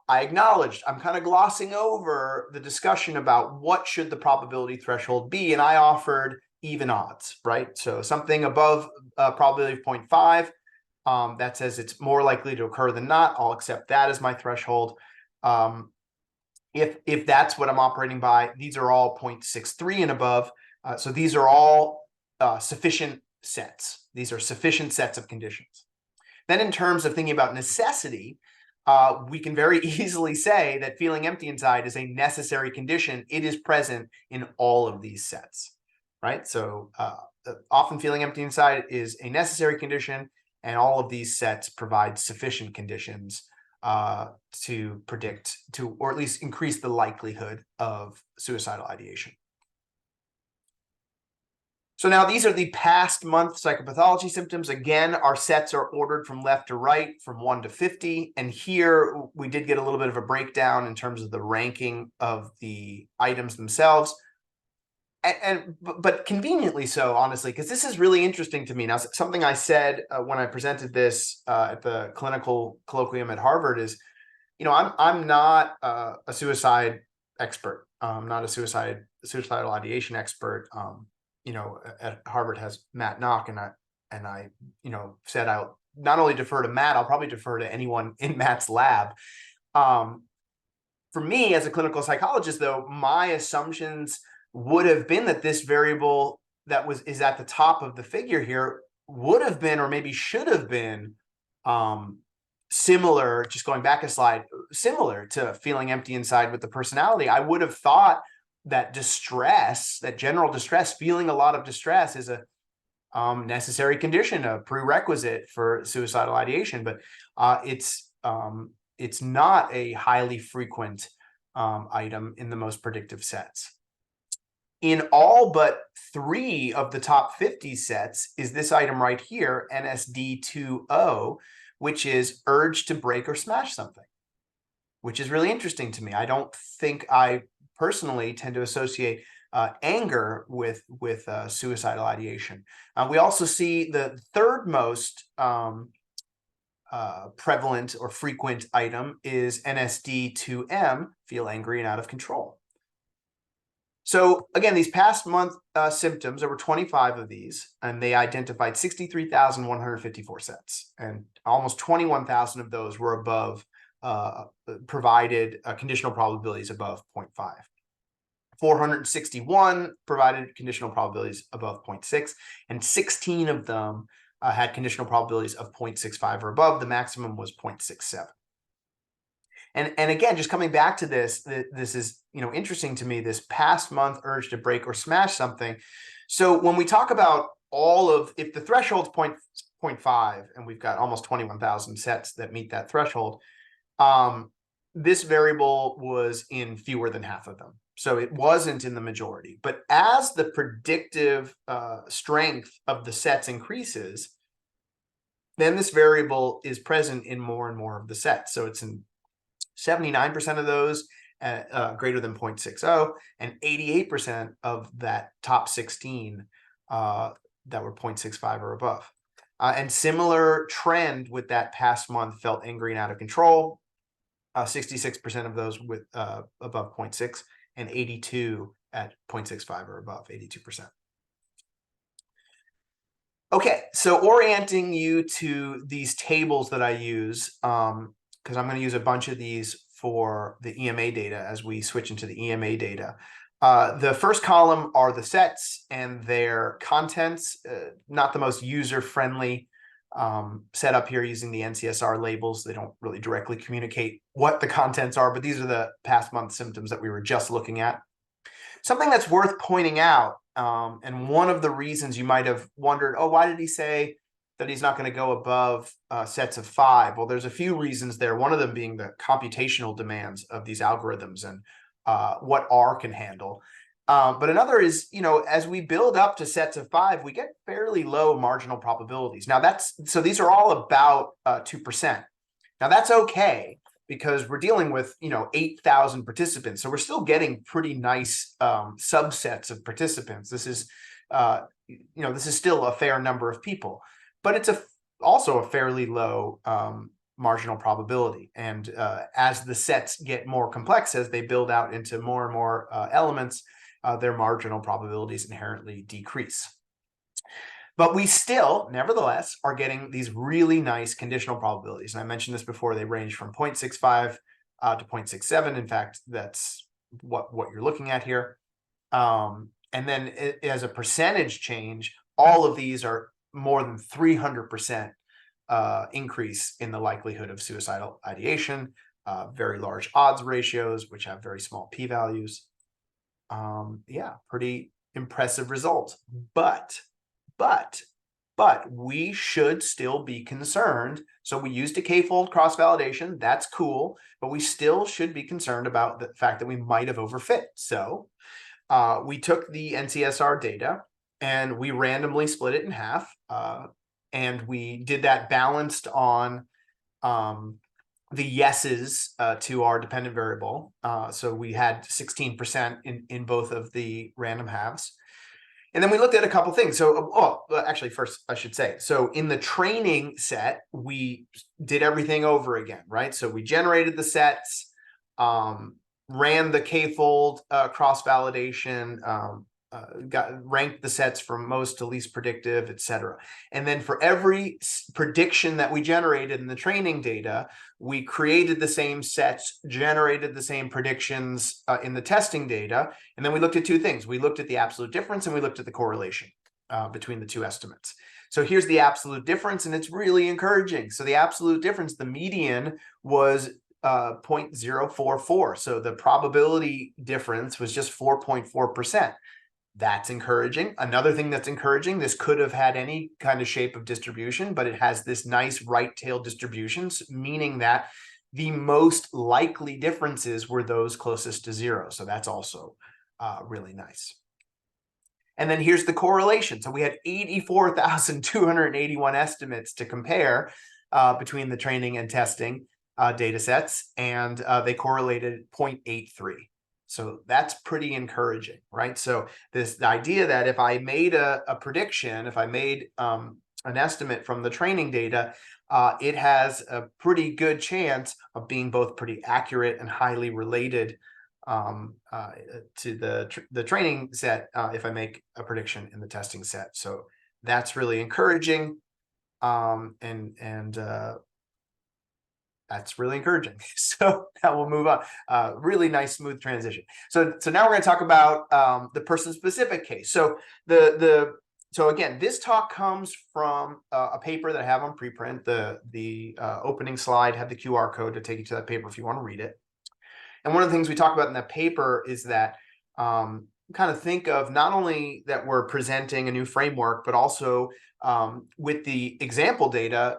A: I acknowledged I'm kind of glossing over the discussion about what should the probability threshold be, and I offered even odds, right? So something above a probability of 0.5 that says it's more likely to occur than not. I'll accept that as my threshold. If that's what I'm operating by, these are all 0.63 and above. So these are all sufficient sets. These are sufficient sets of conditions. Then in terms of thinking about necessity, we can very easily say that feeling empty inside is a necessary condition. It is present in all of these sets, right? So often feeling empty inside is a necessary condition, and all of these sets provide sufficient conditions to predict, or at least increase the likelihood of suicidal ideation. So now these are the past month psychopathology symptoms. Again, our sets are ordered from left to right, from 1 to 50. And here we did get a little bit of a breakdown in terms of the ranking of the items themselves. But conveniently so, honestly, because this is really interesting to me. Now, something I said when I presented this at the clinical colloquium at Harvard is, I'm not a suicide expert. I'm not a suicidal ideation expert. At Harvard has Matt Knock, and I said I'll not only defer to Matt, I'll probably defer to anyone in Matt's lab. For me, as a clinical psychologist, though, my assumptions would have been that this variable that is at the top of the figure here would have been, or maybe should have been, similar, just going back a slide, similar to feeling empty inside with the personality. I would have thought that distress, that general distress, feeling a lot of distress, is a necessary condition, a prerequisite for suicidal ideation, but it's not a highly frequent item in the most predictive sets. In all but 3 of the top 50 sets is this item right here, NSD20, which is urge to break or smash something, which is really interesting to me. I don't think I personally tend to associate anger with suicidal ideation. We also see the third most prevalent or frequent item is NSD2M, feel angry and out of control. So again, these past month symptoms, there were 25 of these, and they identified 63,154 sets, and almost 21,000 of those were above, provided conditional probabilities above 0.5. 461 provided conditional probabilities above 0.6, and 16 of them had conditional probabilities of 0.65 or above. The maximum was 0.67. And again, just coming back to this is interesting to me, this past month urge to break or smash something. So when we talk about if the threshold's 0.5 and we've got almost 21,000 sets that meet that threshold, this variable was in fewer than half of them. So it wasn't in the majority. But as the predictive strength of the sets increases, then this variable is present in more and more of the sets. So it's in 79% of those greater than 0.60, and 88% of that top 16 that were 0.65 or above. And similar trend with that past month, felt angry and out of control. 66% of those with above 0.6, and 82 at 0.65 or above, 82%. Okay, so orienting you to these tables that I use, because I'm going to use a bunch of these for the EMA data as we switch into the EMA data. The first column are the sets and their contents, not the most user-friendly setup here using the NCSR labels. They don't really directly communicate what the contents are, but these are the past month symptoms that we were just looking at. Something that's worth pointing out, and one of the reasons you might have wondered, oh, why did he say that he's not going to go above sets of 5? Well, there's a few reasons there. One of them being the computational demands of these algorithms and what R can handle. But another is, as we build up to sets of 5, we get fairly low marginal probabilities. Now so these are all about 2%. Now that's okay, because we're dealing with 8,000 participants, so we're still getting pretty nice subsets of participants. This is this is still a fair number of people, but it's also a fairly low marginal probability. And as the sets get more complex, as they build out into more and more elements, their marginal probabilities inherently decrease. But we still, nevertheless, are getting these really nice conditional probabilities. And I mentioned this before, they range from 0.65 to 0.67. In fact, that's what you're looking at here. And then as a percentage change, all of these are more than 300% increase in the likelihood of suicidal ideation, very large odds ratios, which have very small p-values. Yeah, pretty impressive results. But we should still be concerned. So we used a k-fold cross-validation. That's cool, but we still should be concerned about the fact that we might have overfit. So we took the NCSR data and we randomly split it in half. And we did that balanced on the yeses to our dependent variable. So we had 16% in both of the random halves. And then we looked at a couple things. So, actually, first I should say, so in the training set, we did everything over again, right? So we generated the sets, ran the k-fold cross-validation, ranked the sets from most to least predictive, etc. And then for every prediction that we generated in the training data, we created the same sets, generated the same predictions in the testing data. And then we looked at two things. We looked at the absolute difference and we looked at the correlation between the two estimates. So here's the absolute difference, and it's really encouraging. So the absolute difference, the median was 0.044. So the probability difference was just 4.4%. That's encouraging. Another thing that's encouraging, this could have had any kind of shape of distribution, but it has this nice right tail distributions, meaning that the most likely differences were those closest to zero. So that's also really nice. And then here's the correlation. So we had 84,281 estimates to compare between the training and testing data sets, and they correlated 0.83. So that's pretty encouraging, right? So the idea that if I made a prediction, if I made an estimate from the training data, it has a pretty good chance of being both pretty accurate and highly related to the training set if I make a prediction in the testing set. So that's really encouraging, that's really encouraging. So now we'll move on. Really nice, smooth transition. So now we're going to talk about the person-specific case. So so again, this talk comes from a paper that I have on preprint. The opening slide had the QR code to take you to that paper if you want to read it. And one of the things we talk about in that paper is that kind of think of not only that we're presenting a new framework, but also with the example data,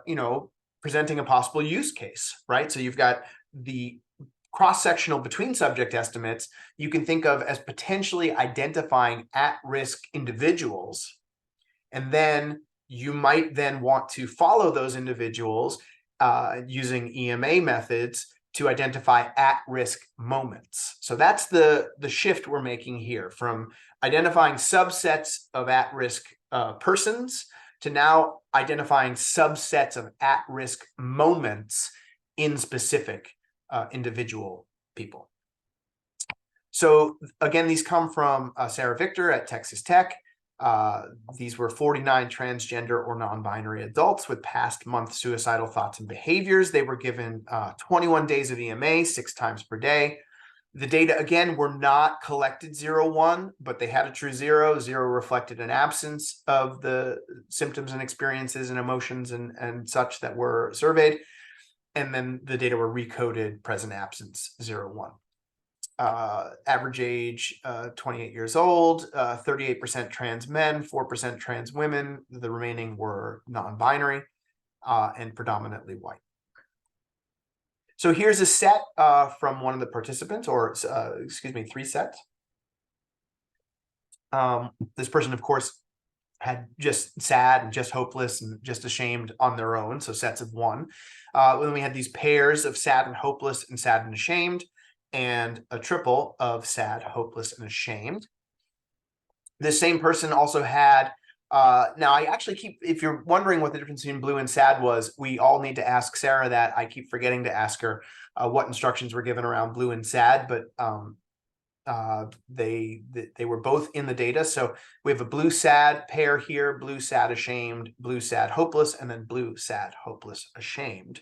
A: presenting a possible use case, right? So you've got the cross-sectional between subject estimates you can think of as potentially identifying at-risk individuals. And then you might then want to follow those individuals using EMA methods to identify at-risk moments. So that's the shift we're making here from identifying subsets of at-risk persons to now identifying subsets of at-risk moments in specific individual people. So again, these come from Sarah Victor at Texas Tech. These were 49 transgender or non-binary adults with past month suicidal thoughts and behaviors. They were given 21 days of EMA 6 times per day. The data, again, were not collected 0-1, but they had a true 0. 0 reflected an absence of the symptoms and experiences and emotions and such that were surveyed. And then the data were recoded present absence 0-1. Average age 28 years old, 38% trans men, 4% trans women. The remaining were non-binary and predominantly white. So here's a set from one of the participants, or excuse me, 3 sets. This person, of course, had just sad and just hopeless and just ashamed on their own, so sets of 1. Then we had these pairs of sad and hopeless and sad and ashamed, and a triple of sad, hopeless, and ashamed. This same person also had, now I actually keep, if you're wondering what the difference between blue and sad was, we all need to ask Sarah that. I keep forgetting to ask her what instructions were given around blue and sad, but they were both in the data. So we have a blue sad pair here, blue sad ashamed, blue sad hopeless, and then blue sad hopeless ashamed.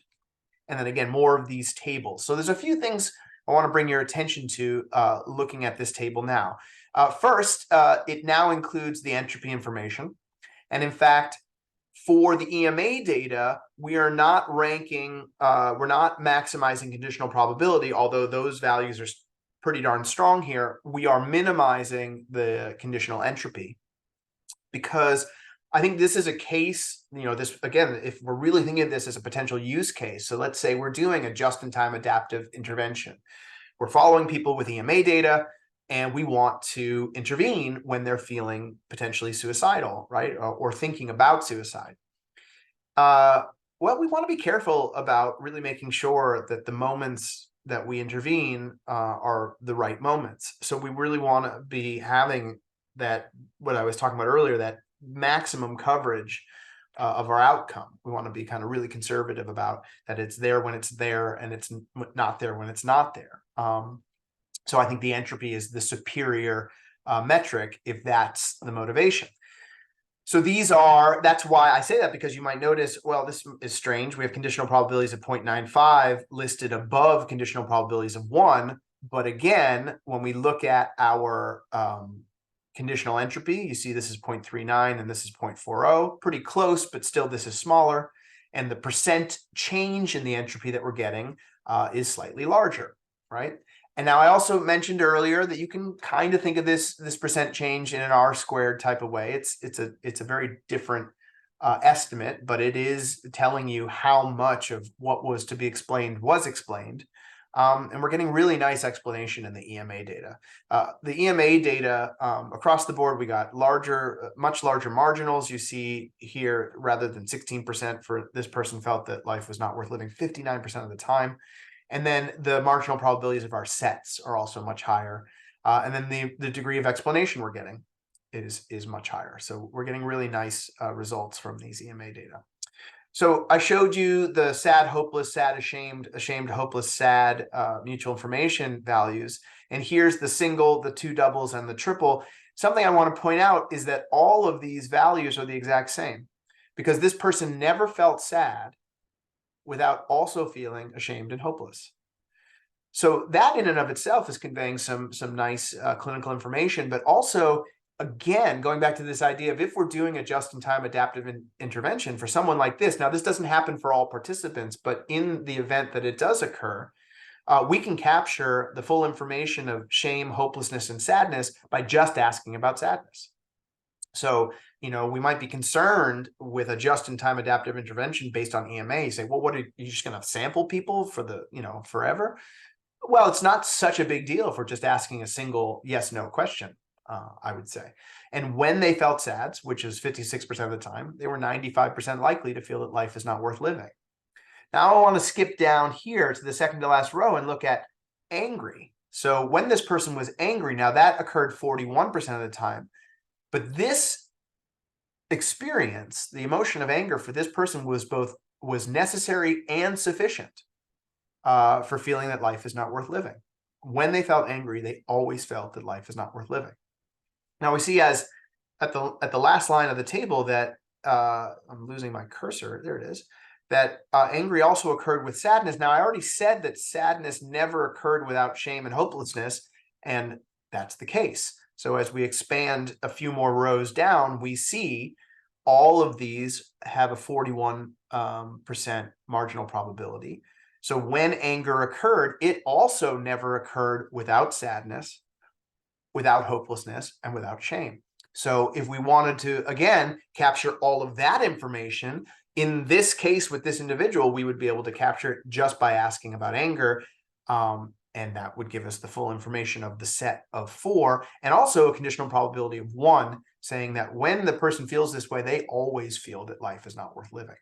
A: and then again, more of these tables. So there's a few things I want to bring your attention to looking at this table now. First, it now includes the entropy information. And in fact, for the EMA data, we are not ranking, we're not maximizing conditional probability, although those values are pretty darn strong here. We are minimizing the conditional entropy because I think this is a case, this, again, if we're really thinking of this as a potential use case. So let's say we're doing a just-in-time adaptive intervention. We're following people with EMA data, and we want to intervene when they're feeling potentially suicidal, right? Or thinking about suicide. Well, we want to be careful about really making sure that the moments that we intervene are the right moments. So we really want to be having that, what I was talking about earlier, that maximum coverage of our outcome. We want to be kind of really conservative about that. It's there when it's there, and it's not there when it's not there. So I think the entropy is the superior metric if that's the motivation. So that's why I say that, because you might notice, well, this is strange. We have conditional probabilities of 0.95 listed above conditional probabilities of 1. But again, when we look at our conditional entropy, you see this is 0.39 and this is 0.40, pretty close, but still this is smaller. And the percent change in the entropy that we're getting is slightly larger, right? And now I also mentioned earlier that you can kind of think of this percent change in an R-squared type of way. It's a very different estimate, but it is telling you how much of what was to be explained was explained. And we're getting really nice explanation in the EMA data. The EMA data across the board, we got much larger marginals. You see here, rather than 16% for this person felt that life was not worth living 59% of the time. And then the marginal probabilities of our sets are also much higher. And then the degree of explanation we're getting is much higher. So we're getting really nice results from these EMA data. So I showed you the sad, hopeless, sad, ashamed, ashamed, hopeless, sad mutual information values. And here's the single, the two doubles, and the triple. Something I want to point out is that all of these values are the exact same, because this person never felt sad without also feeling ashamed and hopeless. So that in and of itself is conveying some nice clinical information, but also, again, going back to this idea of if we're doing a just-in-time adaptive intervention for someone like this, now this doesn't happen for all participants, but in the event that it does occur, we can capture the full information of shame, hopelessness, and sadness by just asking about sadness. So, we might be concerned with a just-in-time adaptive intervention based on EMA. You say, well, what are you just going to sample people for forever? Well, it's not such a big deal if we're just asking a single yes/no question, I would say. And when they felt sad, which is 56% of the time, they were 95% likely to feel that life is not worth living. Now, I want to skip down here to the second to last row and look at angry. So when this person was angry, now that occurred 41% of the time. But this experience, the emotion of anger for this person was necessary and sufficient for feeling that life is not worth living. When they felt angry, they always felt that life is not worth living. Now we see at the last line of the table that I'm losing my cursor. There it is. That angry also occurred with sadness. Now I already said that sadness never occurred without shame and hopelessness, and that's the case. So as we expand a few more rows down, we see all of these have a 41% marginal probability. So when anger occurred, it also never occurred without sadness, without hopelessness, and without shame. So if we wanted to, again, capture all of that information, in this case with this individual, we would be able to capture it just by asking about anger. And that would give us the full information of the set of 4, and also a conditional probability of 1, saying that when the person feels this way, they always feel that life is not worth living.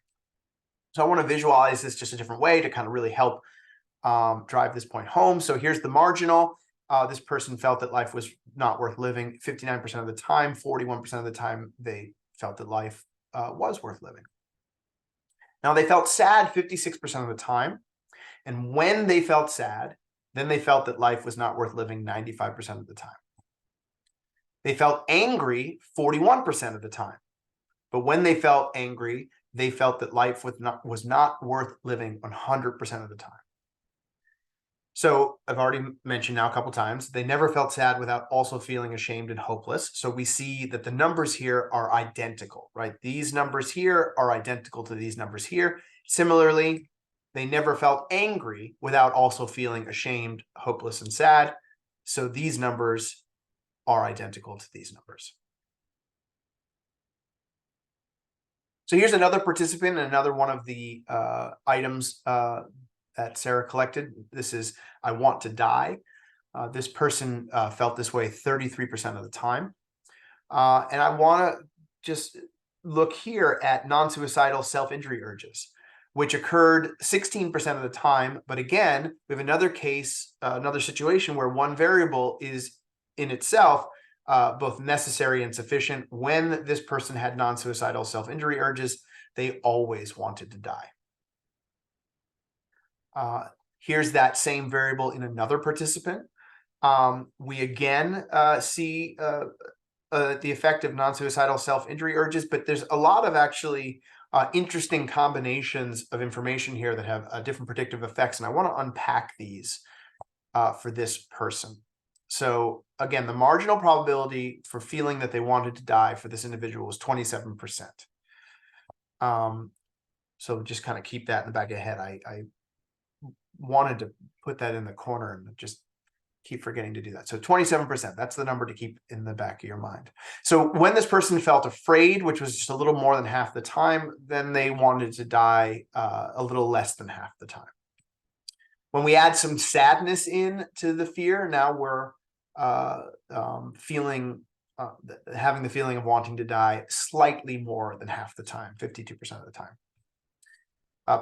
A: So I want to visualize this just a different way to kind of really help drive this point home. So here's the marginal. This person felt that life was not worth living 59% of the time. 41% of the time, they felt that life was worth living. Now, they felt sad 56% of the time. And when they felt sad, then they felt that life was not worth living 95% of the time. They felt angry 41% of the time. But when they felt angry, they felt that life was not worth living 100% of the time. So I've already mentioned now a couple times, they never felt sad without also feeling ashamed and hopeless. So we see that the numbers here are identical, right? These numbers here are identical to these numbers here. Similarly, they never felt angry without also feeling ashamed, hopeless, and sad. So these numbers are identical to these numbers. So here's another participant and another one of the items that Sarah collected. This is, I want to die. This person felt this way 33% of the time. And I want to just look here at non-suicidal self-injury urges, which occurred 16% of the time. But again, we have another case, another situation where one variable is in itself both necessary and sufficient. When this person had non-suicidal self-injury urges, they always wanted to die. Here's that same variable in another participant. We again see the effect of non-suicidal self-injury urges, but there's a lot of actually interesting combinations of information here that have different predictive effects, and I want to unpack these for this person. So again, the marginal probability for feeling that they wanted to die for this individual was 27%. So just kind of keep that in the back of your head. I wanted to put that in the corner and just keep forgetting to do that. So 27%, that's the number to keep in the back of your mind. So when this person felt afraid, which was just a little more than half the time, then they wanted to die a little less than half the time. When we add some sadness in to the fear, now we're having the feeling of wanting to die slightly more than half the time, 52% of the time.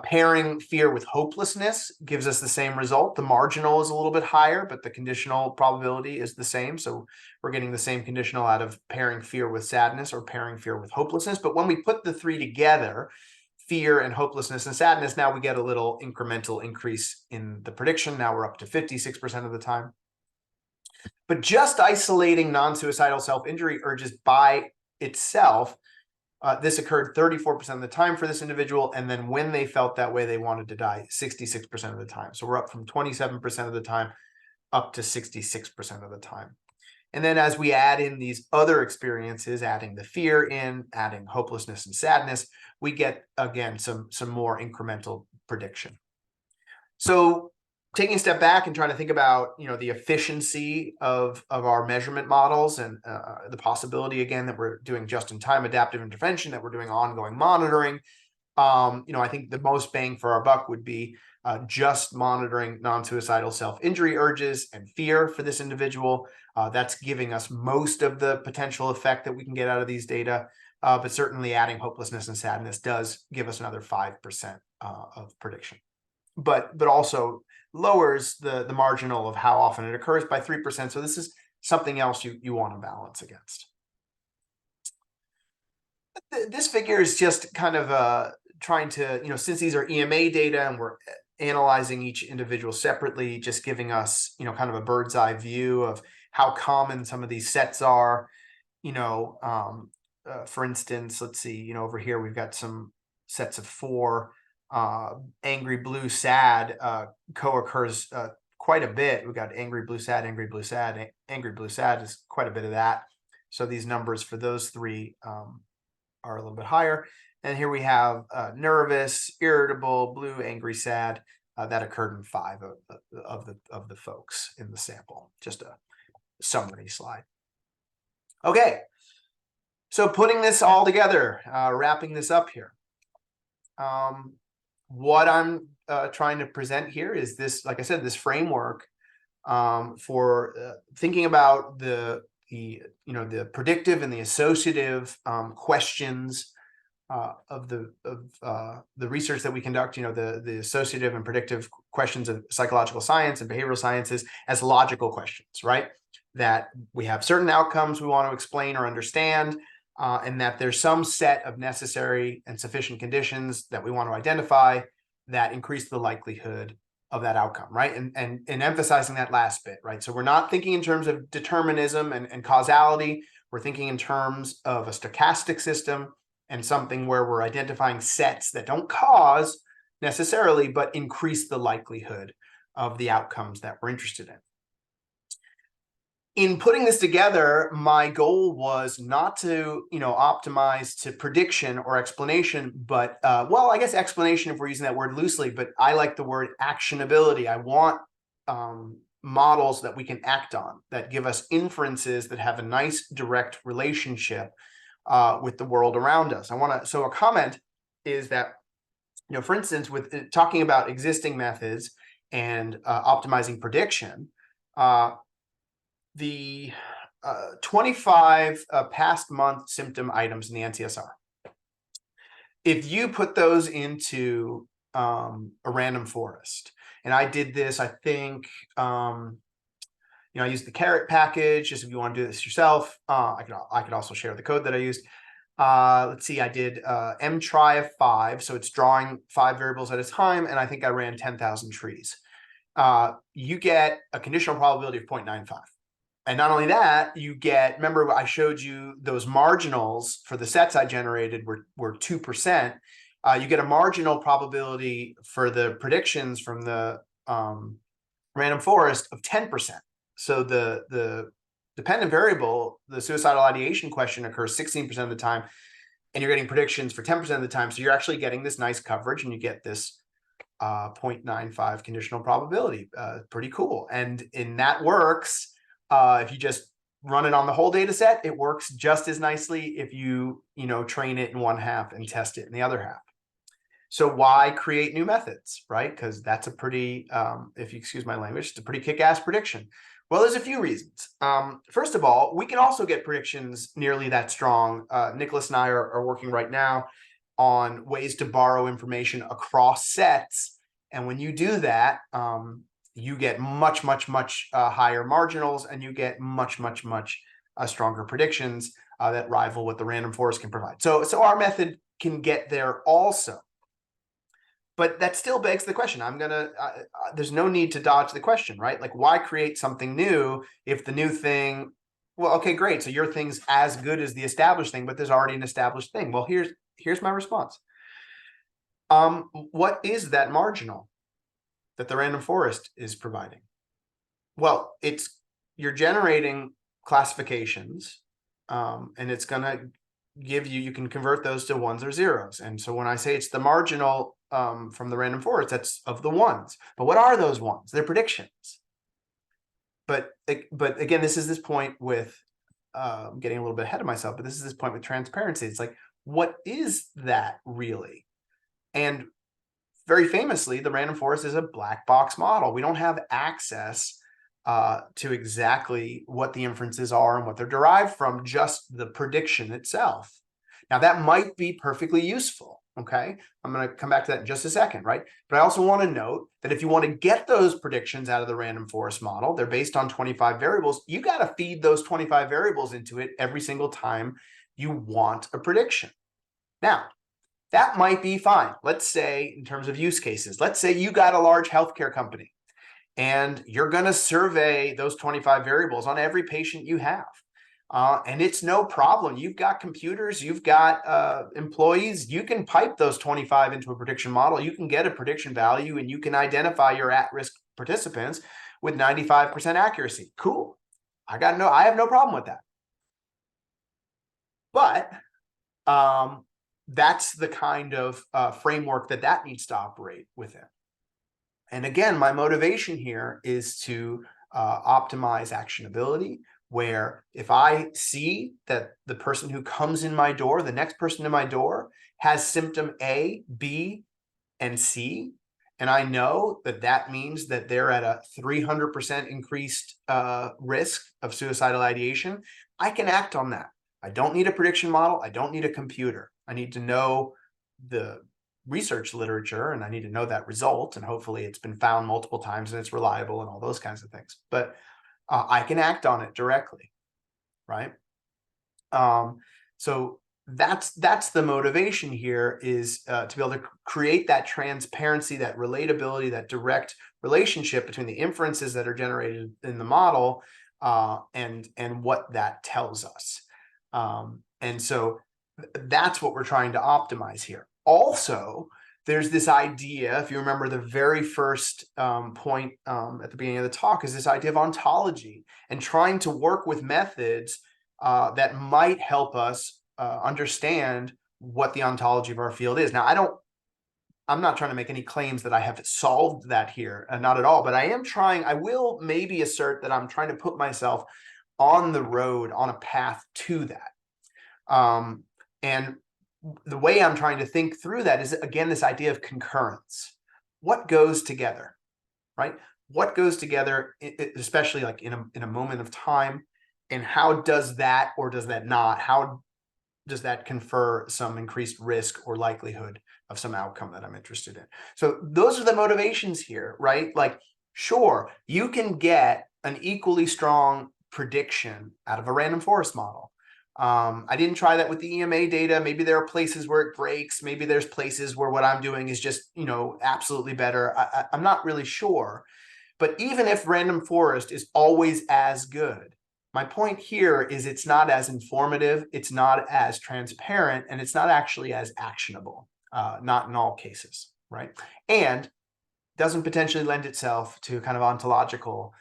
A: Pairing fear with hopelessness gives us the same result. The marginal is a little bit higher, but the conditional probability is the same. So we're getting the same conditional out of pairing fear with sadness or pairing fear with hopelessness. But when we put the three together, fear and hopelessness and sadness, now we get a little incremental increase in the prediction. Now we're up to 56% of the time. But just isolating non-suicidal self-injury urges by itself, this occurred 34% of the time for this individual. And then when they felt that way, they wanted to die 66% of the time. So we're up from 27% of the time up to 66% of the time. And then as we add in these other experiences, adding the fear in, adding hopelessness and sadness, we get, again, some more incremental prediction. So taking a step back and trying to think about, the efficiency of our measurement models and the possibility, again, that we're doing just-in-time adaptive intervention, that we're doing ongoing monitoring. I think the most bang for our buck would be just monitoring non-suicidal self-injury urges and fear for this individual. That's giving us most of the potential effect that we can get out of these data. But certainly adding hopelessness and sadness does give us another 5% of prediction. But also lowers the marginal of how often it occurs by 3%. So this is something else you want to balance against. This figure is just kind of trying to, since these are EMA data and we're analyzing each individual separately, just giving us, kind of a bird's eye view of how common some of these sets are. For instance, let's see, over here we've got some sets of 4. Angry, blue, sad co-occurs quite a bit. We've got angry, blue, sad, angry, blue, sad. Angry, blue, sad is quite a bit of that. So these numbers for those 3 are a little bit higher. And here we have nervous, irritable, blue, angry, sad. That occurred in 5 of the folks in the sample. Just a summary slide. Okay, so putting this all together, wrapping this up here. What I'm trying to present here is this, like I said, this framework for thinking about the predictive and the associative questions of the research that we conduct. The associative and predictive questions of psychological science and behavioral sciences as logical questions, right? That we have certain outcomes we want to explain or understand. And that there's some set of necessary and sufficient conditions that we want to identify that increase the likelihood of that outcome, right? And emphasizing that last bit, right? So we're not thinking in terms of determinism and causality. We're thinking in terms of a stochastic system and something where we're identifying sets that don't cause necessarily, but increase the likelihood of the outcomes that we're interested in. In putting this together, my goal was not to, optimize to prediction or explanation, but, well, I guess explanation if we're using that word loosely, but I like the word actionability. I want models that we can act on, that give us inferences that have a nice direct relationship with the world around us. So a comment is that, for instance, with talking about existing methods and optimizing prediction, the 25 past month symptom items in the NCSR. If you put those into a random forest, and I did this, I think, I used the carrot package, just if you want to do this yourself. I could also share the code that I used. Let's see, I did mtry of 5, so it's drawing 5 variables at a time, and I think I ran 10,000 trees. You get a conditional probability of 0.95. And not only that, you get, remember I showed you those marginals for the sets I generated were 2%. You get a marginal probability for the predictions from the random forest of 10%. So the dependent variable, the suicidal ideation question, occurs 16% of the time, and you're getting predictions for 10% of the time. So you're actually getting this nice coverage, and you get this 0.95 conditional probability. Pretty cool. And that works. If you just run it on the whole data set, it works just as nicely if you, train it in one half and test it in the other half. So why create new methods, right? Because that's a pretty, if you excuse my language, it's a pretty kick-ass prediction. Well, there's a few reasons. First of all, we can also get predictions nearly that strong. Nicholas and I are working right now on ways to borrow information across sets. And when you do that, you get much higher marginals, and you get much stronger predictions that rival what the random forest can provide. So our method can get there also. But that still begs the question. There's no need to dodge the question, right? Like, why create something new if the new thing, well, okay, great. So your thing's as good as the established thing, but there's already an established thing. Well, here's my response. What is that marginal that the random forest is providing? Well, you're generating classifications, and it's going to give you can convert those to ones or zeros. And so when I say it's the marginal from the random forest, that's of the ones. But what are those ones? They're predictions. But again, this is this point with I'm getting a little bit ahead of myself, but this is this point with transparency. It's like, what is that really? And very famously, the random forest is a black box model. We don't have access to exactly what the inferences are and what they're derived from, just the prediction itself. Now, that might be perfectly useful, okay? I'm going to come back to that in just a second, right? But I also want to note that if you want to get those predictions out of the random forest model, they're based on 25 variables. You got to feed those 25 variables into it every single time you want a prediction. Now, that might be fine. Let's say, in terms of use cases, let's say you got a large healthcare company and you're going to survey those 25 variables on every patient you have. And it's no problem. You've got computers, you've got employees, you can pipe those 25 into a prediction model. You can get a prediction value, and you can identify your at-risk participants with 95% accuracy. Cool. I have no problem with that. But that's the kind of framework that needs to operate within. And again, my motivation here is to optimize actionability, where if I see that the person who comes in my door, the next person in my door, has symptom A, B, and C, and I know that means that they're at a 300% increased risk of suicidal ideation, I can act on that. I don't need a prediction model. I don't need a computer. I need to know the research literature, and I need to know that result, and hopefully it's been found multiple times and it's reliable and all those kinds of things. But I can act on it directly, right? So that's the motivation here, is to be able to create that transparency, that relatability, that direct relationship between the inferences that are generated in the model and what that tells us. And so That's what we're trying to optimize here. Also, there's this idea, if you remember the very first point at the beginning of the talk, is this idea of ontology and trying to work with methods that might help us understand what the ontology of our field is. Now, I'm not trying to make any claims that I have solved that here, not at all, but I will maybe assert that I'm trying to put myself on the road, on a path to that. And the way I'm trying to think through that is, again, this idea of concurrence. What goes together, right? What goes together, especially like in a moment of time, and how does that or does that not? How does that confer some increased risk or likelihood of some outcome that I'm interested in? So those are the motivations here, right? Like, sure, you can get an equally strong prediction out of a random forest model. I didn't try that with the EMA data. Maybe there are places where it breaks. Maybe there's places where what I'm doing is just, absolutely better. I'm not really sure. But even if random forest is always as good, my point here is it's not as informative, it's not as transparent, and it's not actually as actionable, not in all cases, right? And doesn't potentially lend itself to kind of ontological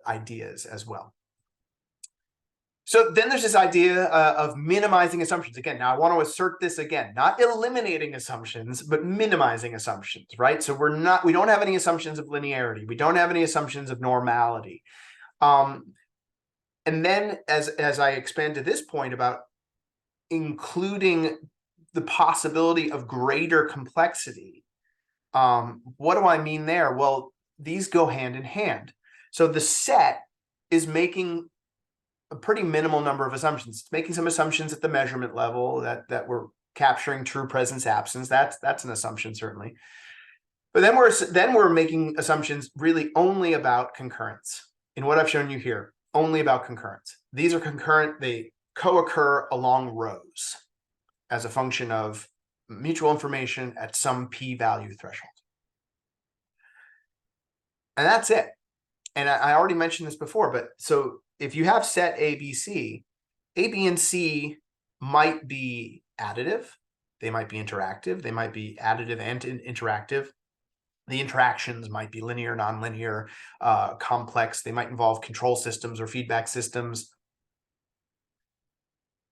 A: ideas as well. So then there's this idea of minimizing assumptions. Again, now I want to assert this again, not eliminating assumptions, but minimizing assumptions, right? So we don't have any assumptions of linearity. We don't have any assumptions of normality. And then as I expand to this point about including the possibility of greater complexity, what do I mean there? Well, these go hand in hand. So the set is making a pretty minimal number of assumptions. It's making some assumptions at the measurement level that we're capturing true presence absence. That's an assumption, certainly. But then we're making assumptions really only about concurrence. In what I've shown you here, only about concurrence. These are concurrent, they co-occur along rows as a function of mutual information at some p-value threshold. And that's it. And I already mentioned this before, but so if you have set A, B, C, A, B, and C might be additive. They might be interactive. They might be additive and interactive. The interactions might be linear, nonlinear, complex. They might involve control systems or feedback systems.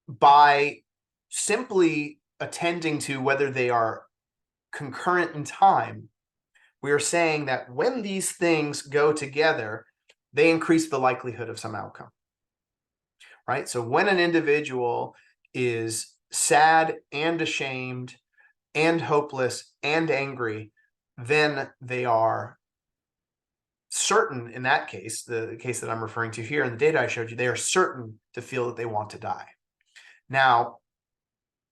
A: By simply attending to whether they are concurrent in time, we are saying that when these things go together, they increase the likelihood of some outcome, right? So when an individual is sad and ashamed and hopeless and angry, then they are certain, in that case, the case that I'm referring to here in the data I showed you, they are certain to feel that they want to die. Now,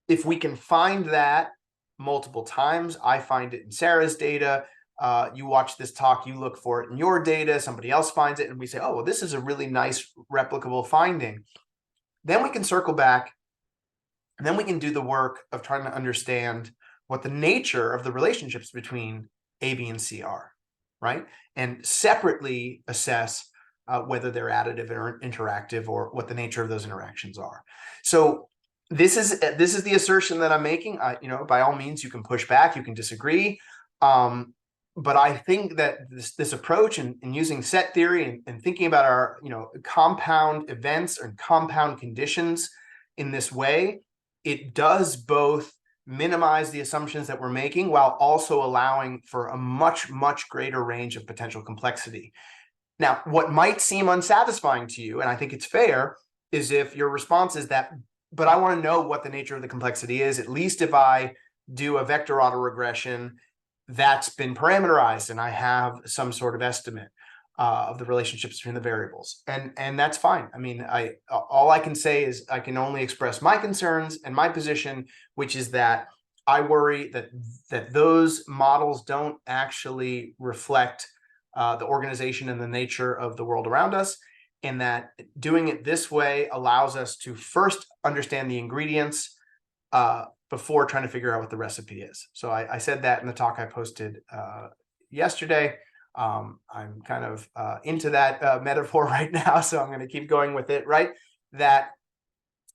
A: if we can find that multiple times, I find it in Sarah's data, you watch this talk, you look for it in your data, somebody else finds it, and we say, oh, well, this is a really nice replicable finding. Then we can circle back, and then we can do the work of trying to understand what the nature of the relationships between A, B, and C are, right? And separately assess whether they're additive or interactive, or what the nature of those interactions are. So this is the assertion that I'm making. By all means, you can push back, you can disagree. But I think that this approach and using set theory and thinking about our compound events and compound conditions in this way, it does both minimize the assumptions that we're making while also allowing for a much, much greater range of potential complexity. Now, what might seem unsatisfying to you, and I think it's fair, is if your response is that, but I want to know what the nature of the complexity is, at least if I do a vector autoregression that's been parameterized and I have some sort of estimate of the relationships between the variables, and that's fine. I mean, all I can say is I can only express my concerns and my position, which is that I worry that those models don't actually reflect the organization and the nature of the world around us, and that doing it this way allows us to first understand the ingredients before trying to figure out what the recipe is. So I said that in the talk I posted yesterday. I'm kind of into that metaphor right now, so I'm going to keep going with it, right? That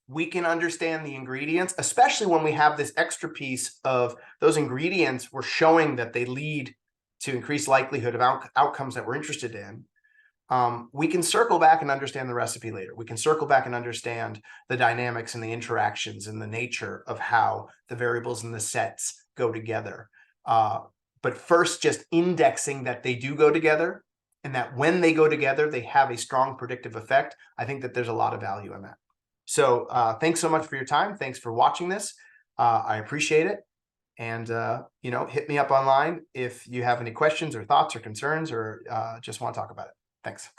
A: we can understand the ingredients, especially when we have this extra piece of those ingredients we're showing that they lead to increased likelihood of outcomes that we're interested in. We can circle back and understand the recipe later. We can circle back and understand the dynamics and the interactions and the nature of how the variables and the sets go together. But first, just indexing that they do go together, and that when they go together, they have a strong predictive effect. I think that there's a lot of value in that. So thanks so much for your time. Thanks for watching this. I appreciate it. And, hit me up online if you have any questions or thoughts or concerns, or just want to talk about it. Thanks.